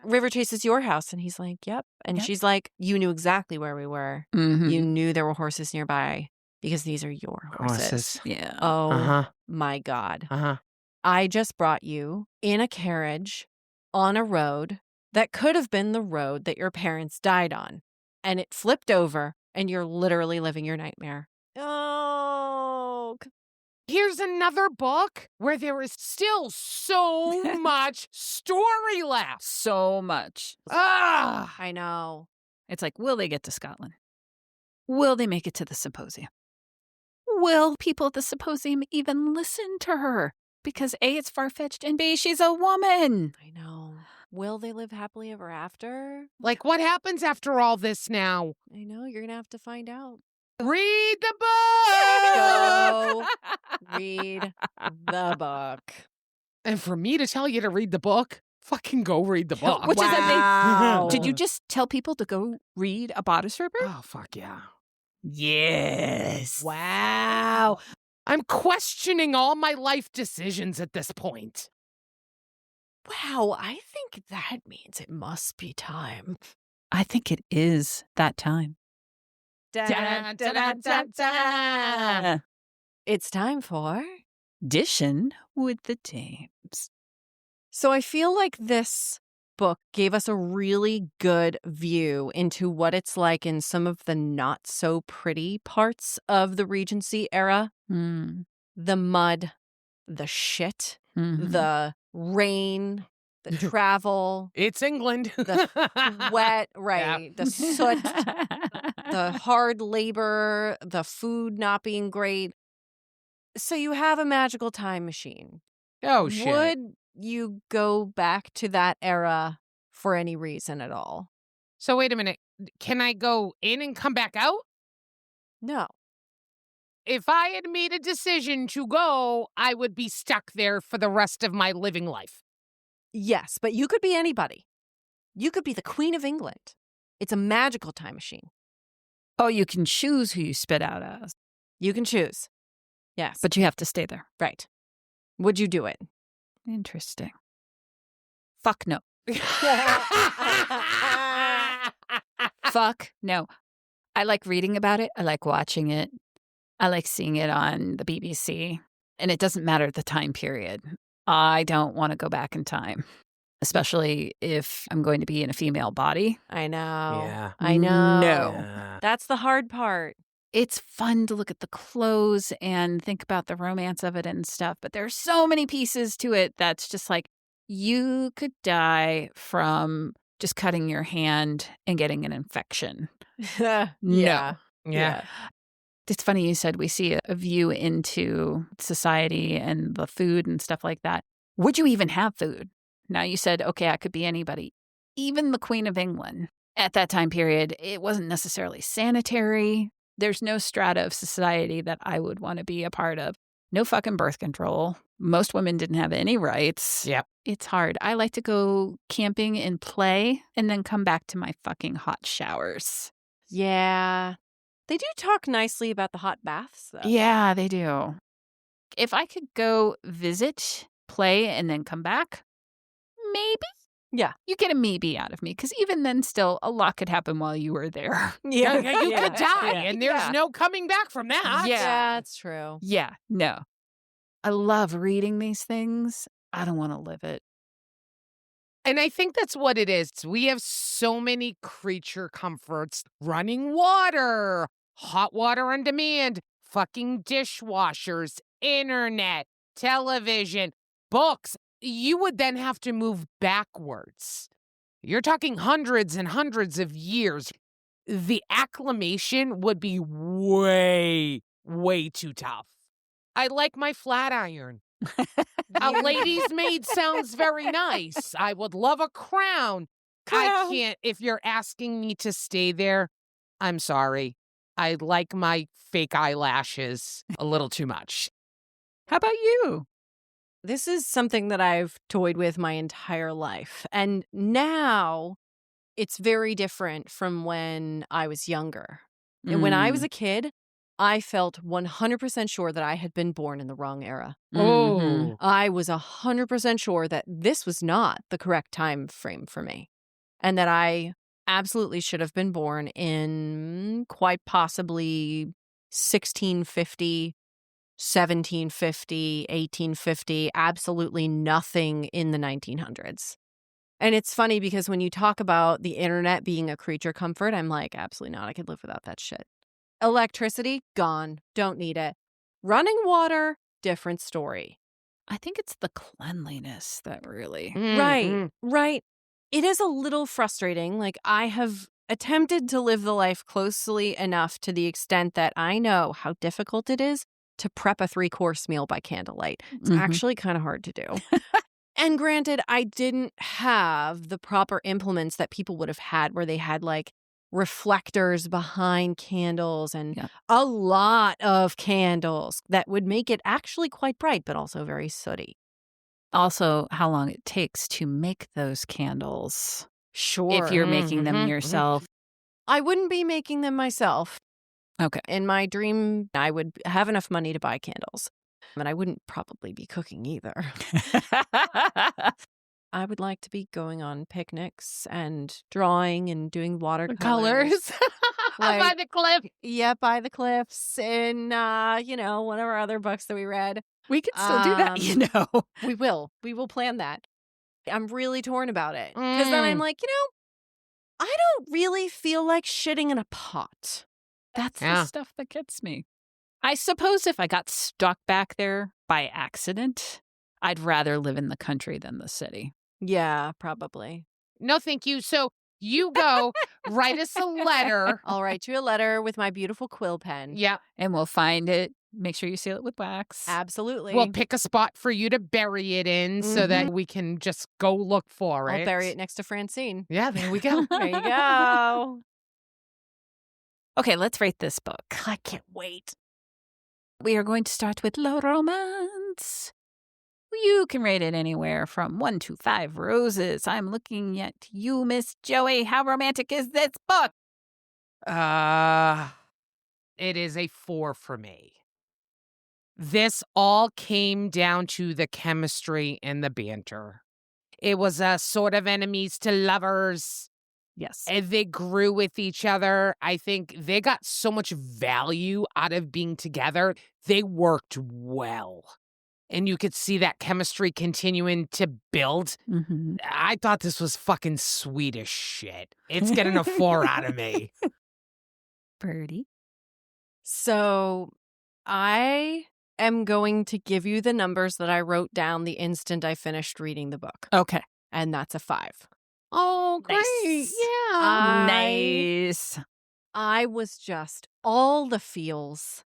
Speaker 2: River Chase is your house. And he's like, yep. And
Speaker 1: Yep.
Speaker 2: she's like, you knew exactly where we were.
Speaker 1: Mhm.
Speaker 2: You knew there were horses nearby because these are your horses.
Speaker 1: Yeah.
Speaker 2: Oh
Speaker 3: Uh-huh.
Speaker 2: my God.
Speaker 3: Uh-huh.
Speaker 2: I just brought you in a carriage on a road that could have been the road that your parents died on. And it flipped over and you're literally living your nightmare. Oh.
Speaker 3: Here's another book where there is still so much story left.
Speaker 1: So much.
Speaker 3: Ah!
Speaker 2: I know.
Speaker 1: It's like, will they get to Scotland? Will they make it to the symposium? Will people at the symposium even listen to her? Because A, it's far-fetched, and B, she's a woman.
Speaker 2: I know. Will they live happily ever after?
Speaker 3: Like, what happens after all this now?
Speaker 2: I know. You're going to have to find out.
Speaker 3: Read the
Speaker 2: Go
Speaker 3: book!
Speaker 2: read the book.
Speaker 3: And for me to tell you to read the book, fucking go read the book.
Speaker 1: Which is
Speaker 2: Wow.
Speaker 1: Did you just tell people to go read a bodice ripper?
Speaker 3: Oh, fuck yeah.
Speaker 1: Yes.
Speaker 2: Wow.
Speaker 3: I'm questioning all my life decisions at this point.
Speaker 2: Wow. I think that means it must be time.
Speaker 1: I think it is that time.
Speaker 3: Dun, dun, dun, dun, dun.
Speaker 2: It's time for.
Speaker 1: Dishing with the dames.
Speaker 2: So I feel like this book gave us a really good view into what it's like in some of the not so pretty parts of the Regency era.
Speaker 1: Mm.
Speaker 2: The mud, the shit,
Speaker 1: Mhm.
Speaker 2: the rain, the travel,
Speaker 3: It's England.
Speaker 2: the wet, right, the soot, the hard labor, the food not being great. So you have a magical time machine.
Speaker 3: Oh, shit.
Speaker 2: Would you go back to that era for any reason at all?
Speaker 3: So wait a minute. Can I go in and come back out?
Speaker 2: No.
Speaker 3: If I had made a decision to go, I would be stuck there for the rest of my living life.
Speaker 2: Yes, but you could be anybody. You could be the Queen of England. It's a magical time machine.
Speaker 1: Oh, you can choose who you spit out as,
Speaker 2: You can choose. Yes.
Speaker 1: but you have to stay there.
Speaker 2: right. Would you do it?
Speaker 1: Interesting. Fuck no. Fuck no. I like reading about it. I like watching it. I like seeing it on the BBC. And it doesn't matter the time period. I don't want to go back in time, especially if I'm going to be in a female body.
Speaker 2: I know.
Speaker 3: Yeah.
Speaker 2: I know.
Speaker 1: No.
Speaker 2: That's the hard part.
Speaker 1: It's fun to look at the clothes and think about the romance of it and stuff, but there's so many pieces to it that's just like, you could die from just cutting your hand and getting an infection.
Speaker 2: Yeah.
Speaker 3: Yeah.
Speaker 1: It's funny you said we see a view into society and the food and stuff like that. Would you even have food? Now you said, okay, I could be anybody. Even the Queen of England at that time period, it wasn't necessarily sanitary. There's no strata of society that I would want to be a part of. No fucking birth control. Most women didn't have any rights.
Speaker 3: Yep.
Speaker 1: It's hard. I like to go camping and play and then come back to my fucking hot showers.
Speaker 2: Yeah. They do talk nicely about the hot baths, though.
Speaker 1: Yeah, they do. If I could go visit, play, and then come back, maybe.
Speaker 2: Yeah.
Speaker 1: You get a maybe out of me, because even then still, a lot could happen while you were there.
Speaker 3: You could die,
Speaker 2: Yeah.
Speaker 3: and there's no coming back from that.
Speaker 1: Yeah.
Speaker 2: That's true.
Speaker 1: Yeah, no. I love reading these things. I don't want to live it.
Speaker 3: And I think that's what it is. We have so many creature comforts. Running water, hot water on demand, fucking dishwashers, internet, television, books. You would then have to move backwards. You're talking hundreds and hundreds of years. The acclimation would be way, way too tough. I like my flat iron. A lady's maid sounds very nice. I would love a crown. I can't. If you're asking me to stay there, I'm sorry. I like my fake eyelashes a little too much.
Speaker 1: How about you?
Speaker 2: This is something that I've toyed with my entire life. And now it's very different from when I was younger. And when I was a kid, I felt 100% sure that I had been born in the wrong era.
Speaker 3: Oh.
Speaker 2: I was 100% sure that this was not the correct time frame for me. And that I absolutely should have been born in quite possibly 1650, 1750, 1850, absolutely nothing in the 1900s. And it's funny because when you talk about the internet being a creature comfort, I'm like, absolutely not. I could live without that shit. Electricity, gone. Don't need it. Running water, different story.
Speaker 1: I think it's the cleanliness that really...
Speaker 2: Right. It is a little frustrating. Like, I have attempted to live the life closely enough to the extent that I know how difficult it is to prep a 3-course meal by candlelight. It's actually kind of hard to do. And granted, I didn't have the proper implements that people would have had where they had like reflectors behind candles and a lot of candles that would make it actually quite bright, but also very sooty.
Speaker 1: Also, how long it takes to make those candles.
Speaker 2: Sure.
Speaker 1: If you're making them yourself.
Speaker 2: I wouldn't be making them myself.
Speaker 1: Okay.
Speaker 2: In my dream, I would have enough money to buy candles. And I wouldn't probably be cooking either. I would like to be going on picnics and drawing and doing watercolors.
Speaker 3: Like, by the cliff.
Speaker 2: Yeah, by the cliffs in, one of our other books that we read.
Speaker 1: We can still do that,
Speaker 2: We will. We will plan that. I'm really torn about it. Because then I'm like, I don't really feel like shitting in a pot.
Speaker 1: That's the stuff that gets me. I suppose if I got stuck back there by accident, I'd rather live in the country than the city.
Speaker 2: Yeah, probably.
Speaker 3: No, thank you. So you go write us a letter.
Speaker 2: I'll write you a letter with my beautiful quill pen.
Speaker 3: Yeah.
Speaker 1: And we'll find it. Make sure you seal it with wax.
Speaker 2: Absolutely.
Speaker 3: We'll pick a spot for you to bury it in so that we can just go look for it.
Speaker 2: I'll bury it next to Francine.
Speaker 3: Yeah, there we go.
Speaker 2: There you go.
Speaker 1: Okay, let's rate this book.
Speaker 2: I can't wait.
Speaker 1: We are going to start with low romance. You can rate it anywhere from 1 to 5 roses. I'm looking at you, Miss Joey. How romantic is this book?
Speaker 3: It is a 4 for me. This all came down to the chemistry and the banter. It was a sort of enemies to lovers.
Speaker 1: Yes.
Speaker 3: And they grew with each other. I think they got so much value out of being together. They worked well. And you could see that chemistry continuing to build.
Speaker 1: Mm-hmm.
Speaker 3: I thought this was fucking sweet as shit. It's getting a 4 out of me.
Speaker 1: Birdie.
Speaker 2: So I am going to give you the numbers that I wrote down the instant I finished reading the book.
Speaker 1: Okay.
Speaker 2: And that's a 5.
Speaker 3: Oh, great.
Speaker 1: Nice.
Speaker 3: Yeah.
Speaker 1: Nice.
Speaker 2: I was just all the feels.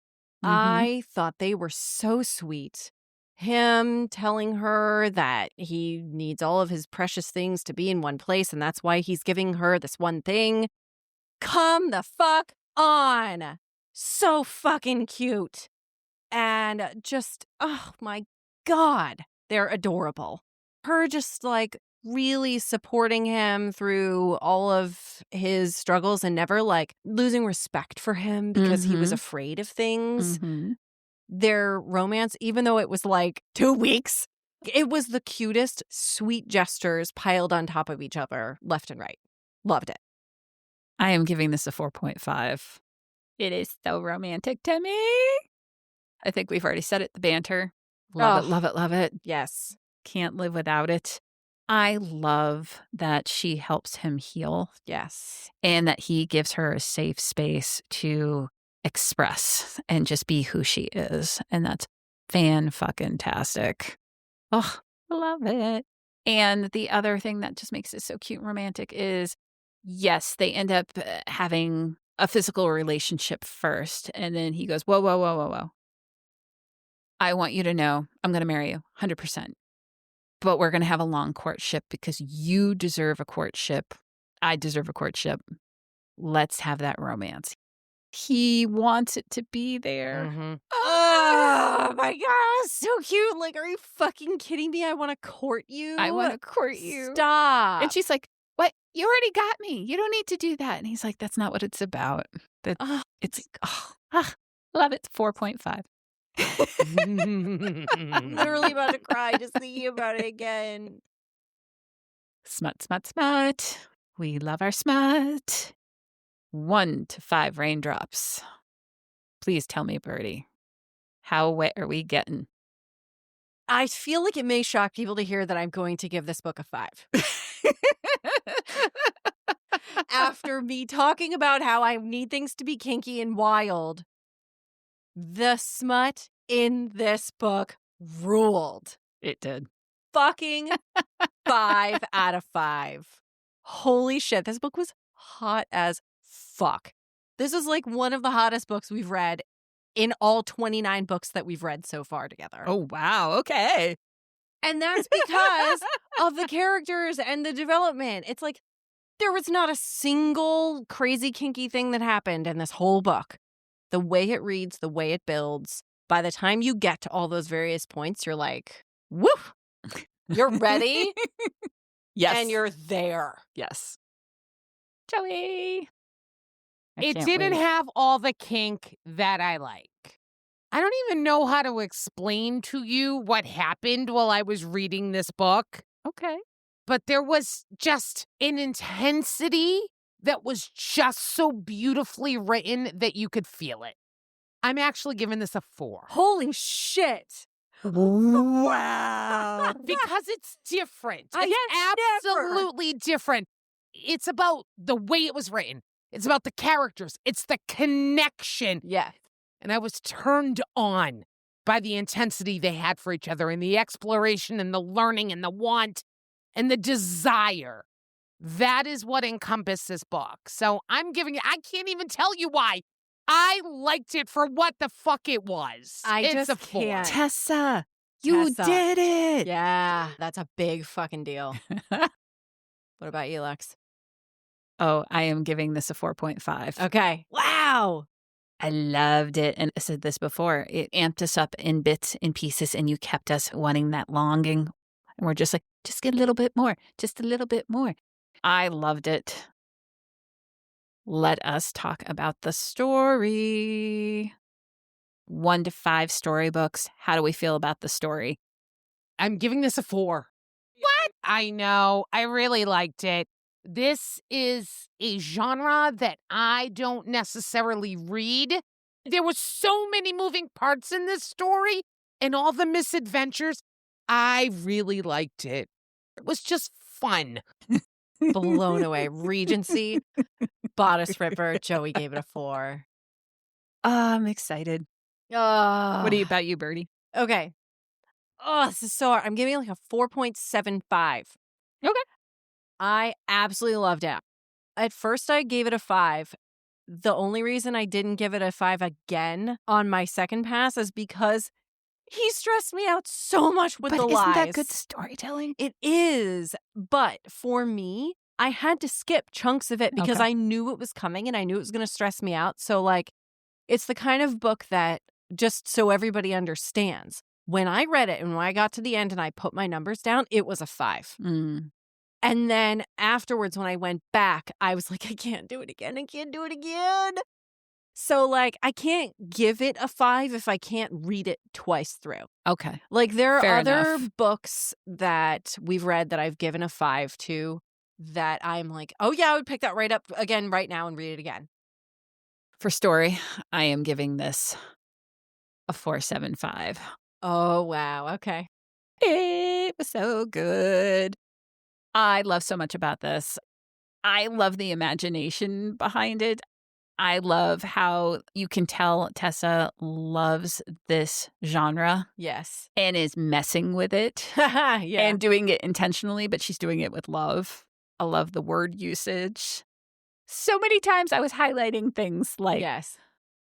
Speaker 2: I thought they were so sweet. Him telling her that he needs all of his precious things to be in one place, and that's why he's giving her this one thing. Come the fuck on. So fucking cute. And just, oh my God, they're adorable. Her just like really supporting him through all of his struggles and never like losing respect for him because he was afraid of things. Their romance, even though it was like 2 weeks, it was the cutest, sweet gestures piled on top of each other, left and right. Loved it.
Speaker 1: I am giving this a 4.5. It is so romantic to me. I think we've already said it, the banter. Love it, love it, love it.
Speaker 2: Yes.
Speaker 1: Can't live without it. I love that she helps him heal.
Speaker 2: Yes.
Speaker 1: And that he gives her a safe space to express and just be who she is. And that's Fan-fucking-tastic. Oh, love it. And the other thing that just makes it so cute and romantic is, yes, they end up having a physical relationship first. And then he goes, whoa, whoa, whoa, whoa, whoa. I want you to know I'm going to marry you 100%. But we're going to have a long courtship because you deserve a courtship. I deserve a courtship. Let's have that romance. He wants it to be there.
Speaker 3: Mm-hmm.
Speaker 2: Oh my God, so cute. Like, are you fucking kidding me? I want to court you.
Speaker 1: I want to court you.
Speaker 2: Stop.
Speaker 1: And she's like, what? You already got me. You don't need to do that. And he's like, that's not what it's about. Love it. 4.5.
Speaker 2: I'm literally about to cry just thinking about it again.
Speaker 1: Smut, smut, smut. We love our smut. 1 to 5 raindrops. Please tell me, Birdie, how wet are we getting?
Speaker 2: I feel like it may shock people to hear that I'm going to give this book a 5. After me talking about how I need things to be kinky and wild, the smut in this book ruled.
Speaker 1: It did.
Speaker 2: Fucking 5 out of 5. Holy shit, this book was hot as fuck. This is like one of the hottest books we've read in all 29 books that we've read so far together.
Speaker 1: Oh, wow. Okay.
Speaker 2: And that's because of the characters and the development. It's like there was not a single crazy kinky thing that happened in this whole book. The way it reads, the way it builds, by the time you get to all those various points, you're like, woo, you're ready.
Speaker 1: Yes.
Speaker 2: And you're there.
Speaker 1: Yes. Joey.
Speaker 3: It didn't have all the kink that I like. I don't even know how to explain to you what happened while I was reading this book.
Speaker 1: Okay.
Speaker 3: But there was just an intensity that was just so beautifully written that you could feel it. I'm actually giving this a 4.
Speaker 2: Holy shit.
Speaker 1: Wow.
Speaker 3: Because it's different.
Speaker 2: I
Speaker 3: It's
Speaker 2: never.
Speaker 3: absolutely different. It's about the way it was written. It's about the characters. It's the connection.
Speaker 2: Yeah.
Speaker 3: And I was turned on by the intensity they had for each other and the exploration and the learning and the want and the desire. That is what encompassed this book. So I'm giving it, I can't even tell you why. I liked it for what the fuck it was. It's
Speaker 2: just
Speaker 3: a 4.
Speaker 2: can't.
Speaker 1: Tessa, you
Speaker 2: Tessa.
Speaker 1: did it.
Speaker 2: Yeah, that's a big fucking deal. What about you, Lex?
Speaker 1: Oh, I am giving this a 4.5.
Speaker 2: Okay. Wow.
Speaker 1: I loved it. And I said this before. It amped us up in bits and pieces, and you kept us wanting that longing. And we're just like, just get a little bit more. Just a little bit more. I loved it. Let us talk about the story. 1 to 5 storybooks. How do we feel about the story?
Speaker 3: I'm giving this a 4. What? I know. I really liked it. This is a genre that I don't necessarily read. There were so many moving parts in this story and all the misadventures. I really liked it. It was just fun.
Speaker 2: Blown away. Regency, bodice ripper. Joey gave it a 4.
Speaker 1: I'm excited. What about you, Birdie?
Speaker 2: Okay. Oh, this is so hard. I'm giving it like a 4.75.
Speaker 1: Okay.
Speaker 2: I absolutely loved it. At first, I gave it a 5. The only reason I didn't give it a 5 again on my second pass is because he stressed me out so much with the lies.
Speaker 1: But isn't that good storytelling?
Speaker 2: It is. But for me, I had to skip chunks of it because
Speaker 1: Okay.
Speaker 2: I knew it was coming and I knew it was going to stress me out. So, like, it's the kind of book that, just so everybody understands, when I read it and when I got to the end and I put my numbers down, it was a 5.
Speaker 1: Mm.
Speaker 2: And then afterwards, when I went back, I was like, I can't do it again. I can't do it again. So, like, I can't give it a 5 if I can't read it twice through.
Speaker 1: Okay.
Speaker 2: Like, there are
Speaker 1: Fair
Speaker 2: other
Speaker 1: enough.
Speaker 2: books that we've read that I've given a 5 to that I'm like, oh, yeah, I would pick that right up again right now and read it again.
Speaker 1: For story, I am giving this a 4.75.
Speaker 2: Oh, wow. Okay.
Speaker 1: It was so good. I love so much about this. I love the imagination behind it. I love how you can tell Tessa loves this genre
Speaker 2: Yes.
Speaker 1: and is messing with it
Speaker 2: Yeah.
Speaker 1: and doing it intentionally, but she's doing it with love. I love the word usage. So many times I was highlighting things like
Speaker 2: yes.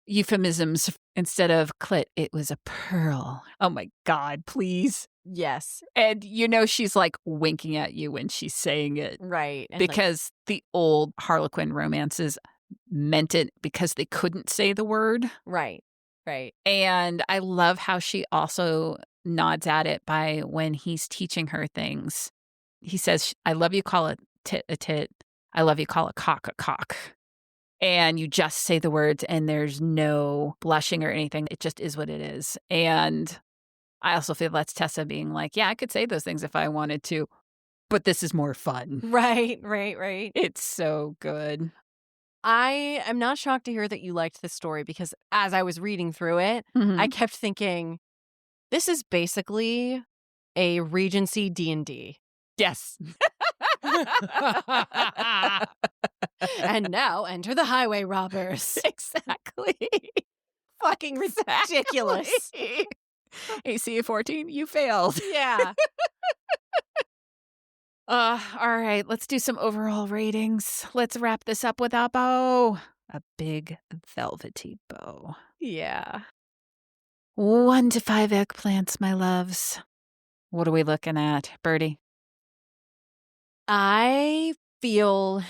Speaker 1: euphemisms instead of clit. It was a pearl. Oh my God, please.
Speaker 2: Yes.
Speaker 1: And she's like winking at you when she's saying it.
Speaker 2: Right. And
Speaker 1: Because the old Harlequin romances meant it because they couldn't say the word.
Speaker 2: right.
Speaker 1: And I love how she also nods at it by when he's teaching her things. He says, I love you call a tit a tit. I love you call a cock a cock. And you just say the words and there's no blushing or anything. It just is what it is. And I also feel that's Tessa being like, yeah, I could say those things if I wanted to, but this is more fun.
Speaker 2: Right.
Speaker 1: It's so good.
Speaker 2: I am not shocked to hear that you liked this story because as I was reading through it, I kept thinking, this is basically a Regency D&D.
Speaker 1: Yes.
Speaker 2: And now enter the highway robbers.
Speaker 1: Exactly.
Speaker 2: Fucking ridiculous.
Speaker 1: AC 14, you failed.
Speaker 2: Yeah.
Speaker 1: All right, let's do some overall ratings. Let's wrap this up with a bow. A big velvety bow.
Speaker 2: Yeah.
Speaker 1: 1 to 5 eggplants, my loves. What are we looking at, Birdie?
Speaker 2: I feel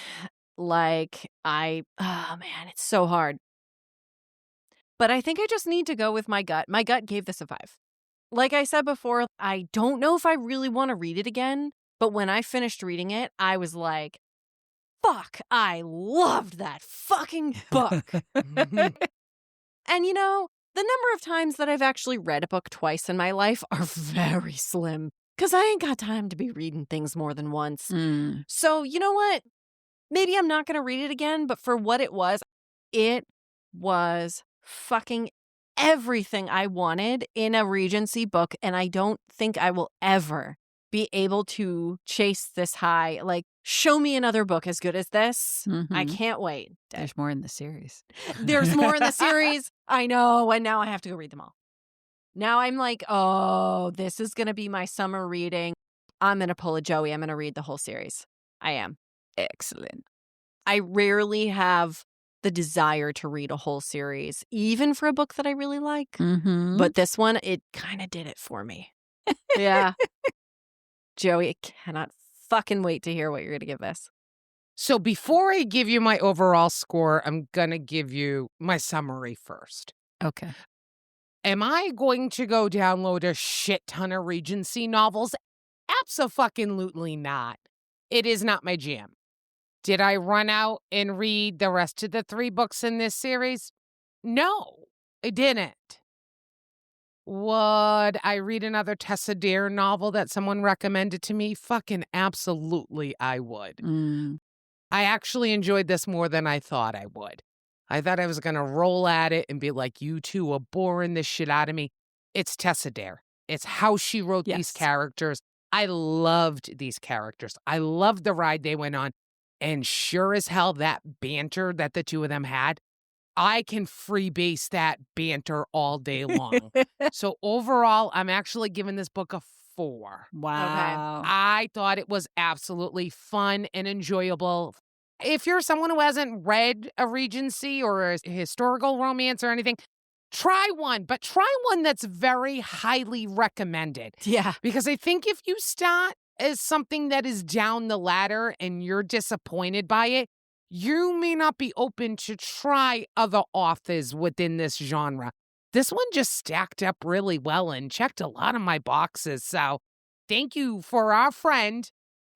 Speaker 2: like oh man, it's so hard. But I think I just need to go with my gut. My gut gave this a 5. Like I said before, I don't know if I really want to read it again, but when I finished reading it, I was like, fuck, I loved that fucking book. And the number of times that I've actually read a book twice in my life are very slim because I ain't got time to be reading things more than once. So you know what? Maybe I'm not going to read it again, but for what it was fucking everything I wanted in a Regency book, and I don't think I will ever be able to chase this high. Like, show me another book as good as this. I can't wait.
Speaker 1: There's more in the series.
Speaker 2: There's more in the series. I know, and now I have to go read them all. Now I'm like, oh, this is going to be my summer reading. I'm going to pull a Joey. I'm going to read the whole series. I am.
Speaker 1: Excellent.
Speaker 2: I rarely have the desire to read a whole series, even for a book that I really like. But this one, it kind of did it for me. Yeah. Joey, I cannot fucking wait to hear what you're going to give this.
Speaker 3: So before I give you my overall score, I'm going to give you my summary first.
Speaker 1: Okay.
Speaker 3: Am I going to go download a shit ton of Regency novels? Abso-fucking-lutely not. It is not my jam. Did I run out and read the rest of the 3 books in this series? No, I didn't. Would I read another Tessa Dare novel that someone recommended to me? Fucking absolutely I would. I actually enjoyed this more than I thought I would. I thought I was going to roll at it and be like, you two are boring the shit out of me. It's Tessa Dare. It's how she wrote these characters. I loved these characters. I loved the ride they went on. And sure as hell, that banter that the two of them had, I can freebase that banter all day long. So overall, I'm actually giving this book a 4.
Speaker 1: Wow.
Speaker 3: Okay. I thought it was absolutely fun and enjoyable. If you're someone who hasn't read a Regency or a historical romance or anything, try one, but try one that's very highly recommended.
Speaker 2: Yeah.
Speaker 3: Because I think if you start as something that is down the ladder and you're disappointed by it, you may not be open to try other authors within this genre. This one just stacked up really well and checked a lot of my boxes. So thank you for our friend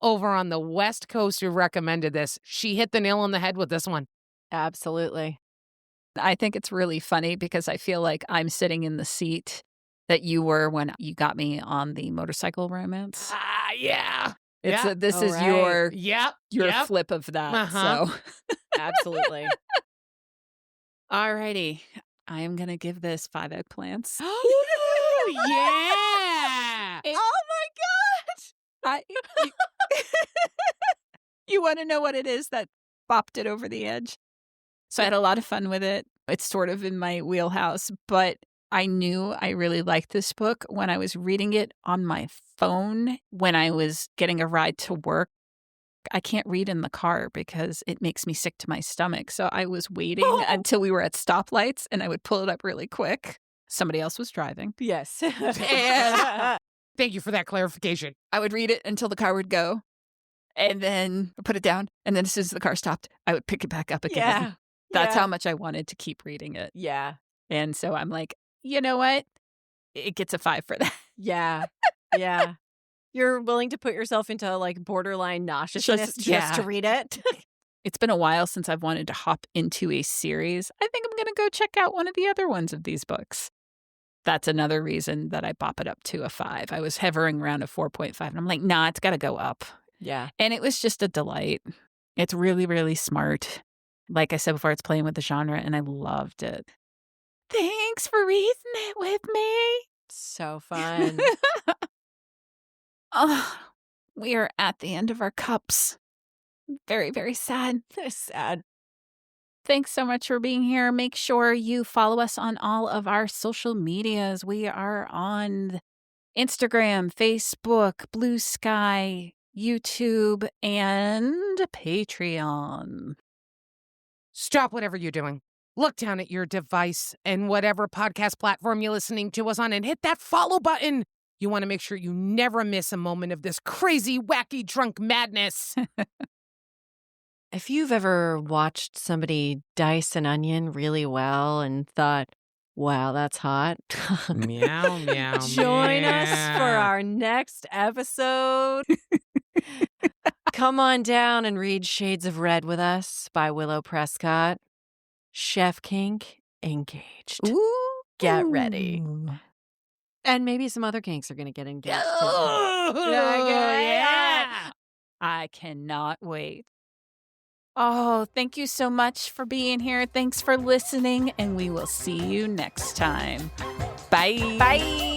Speaker 3: over on the West Coast who recommended this. She hit the nail on the head with this one.
Speaker 2: Absolutely.
Speaker 1: I think it's really funny because I feel like I'm sitting in the seat that you were when you got me on the motorcycle romance.
Speaker 3: Yeah.
Speaker 1: This is your flip of that. So
Speaker 2: absolutely.
Speaker 1: All righty. I am going to give this 5 eggplants.
Speaker 3: Yeah.
Speaker 1: Oh my God. You want to know what it is that bopped it over the edge? So I had a lot of fun with it. It's sort of in my wheelhouse, but I knew I really liked this book when I was reading it on my phone when I was getting a ride to work. I can't read in the car because it makes me sick to my stomach. So I was waiting until we were at stoplights and I would pull it up really quick. Somebody else was driving.
Speaker 2: Yes.
Speaker 1: And
Speaker 3: Thank you for that clarification.
Speaker 1: I would read it until the car would go and then put it down. And then as soon as the car stopped, I would pick it back up again.
Speaker 2: Yeah.
Speaker 1: That's
Speaker 2: Yeah.
Speaker 1: how much I wanted to keep reading it.
Speaker 2: Yeah.
Speaker 1: And so I'm like, you know what? It gets a 5 for that.
Speaker 2: Yeah. Yeah. You're willing to put yourself into like borderline nauseousness just to read it?
Speaker 1: It's been a while since I've wanted to hop into a series. I think I'm going to go check out one of the other ones of these books. That's another reason that I bop it up to a 5. I was hovering around a 4.5 and I'm like, nah, it's got to go up.
Speaker 2: Yeah.
Speaker 1: And it was just a delight. It's really, really smart. Like I said before, it's playing with the genre and I loved it. Thanks for reading it with me.
Speaker 2: So fun.
Speaker 1: Oh, we are at the end of our cups. Very, very sad.
Speaker 2: Sad.
Speaker 1: Thanks so much for being here. Make sure you follow us on all of our social medias. We are on Instagram, Facebook, Blue Sky, YouTube, and Patreon.
Speaker 3: Stop whatever you're doing. Look down at your device and whatever podcast platform you're listening to us on and hit that follow button. You want to make sure you never miss a moment of this crazy, wacky, drunk madness.
Speaker 2: If you've ever watched somebody dice an onion really well and thought, wow, that's hot,
Speaker 3: Meow, meow,
Speaker 2: join us for
Speaker 3: meow.
Speaker 2: our next episode. Come on down and read Shades of Red with us by Willow Prescott. Chef Kink engaged.
Speaker 1: Ooh.
Speaker 2: Get ready. And maybe some other kinks are going to get engaged. too.
Speaker 1: Oh,
Speaker 2: yeah.
Speaker 1: I cannot wait. Oh, thank you so much for being here. Thanks for listening, and we will see you next time. Bye.
Speaker 2: Bye.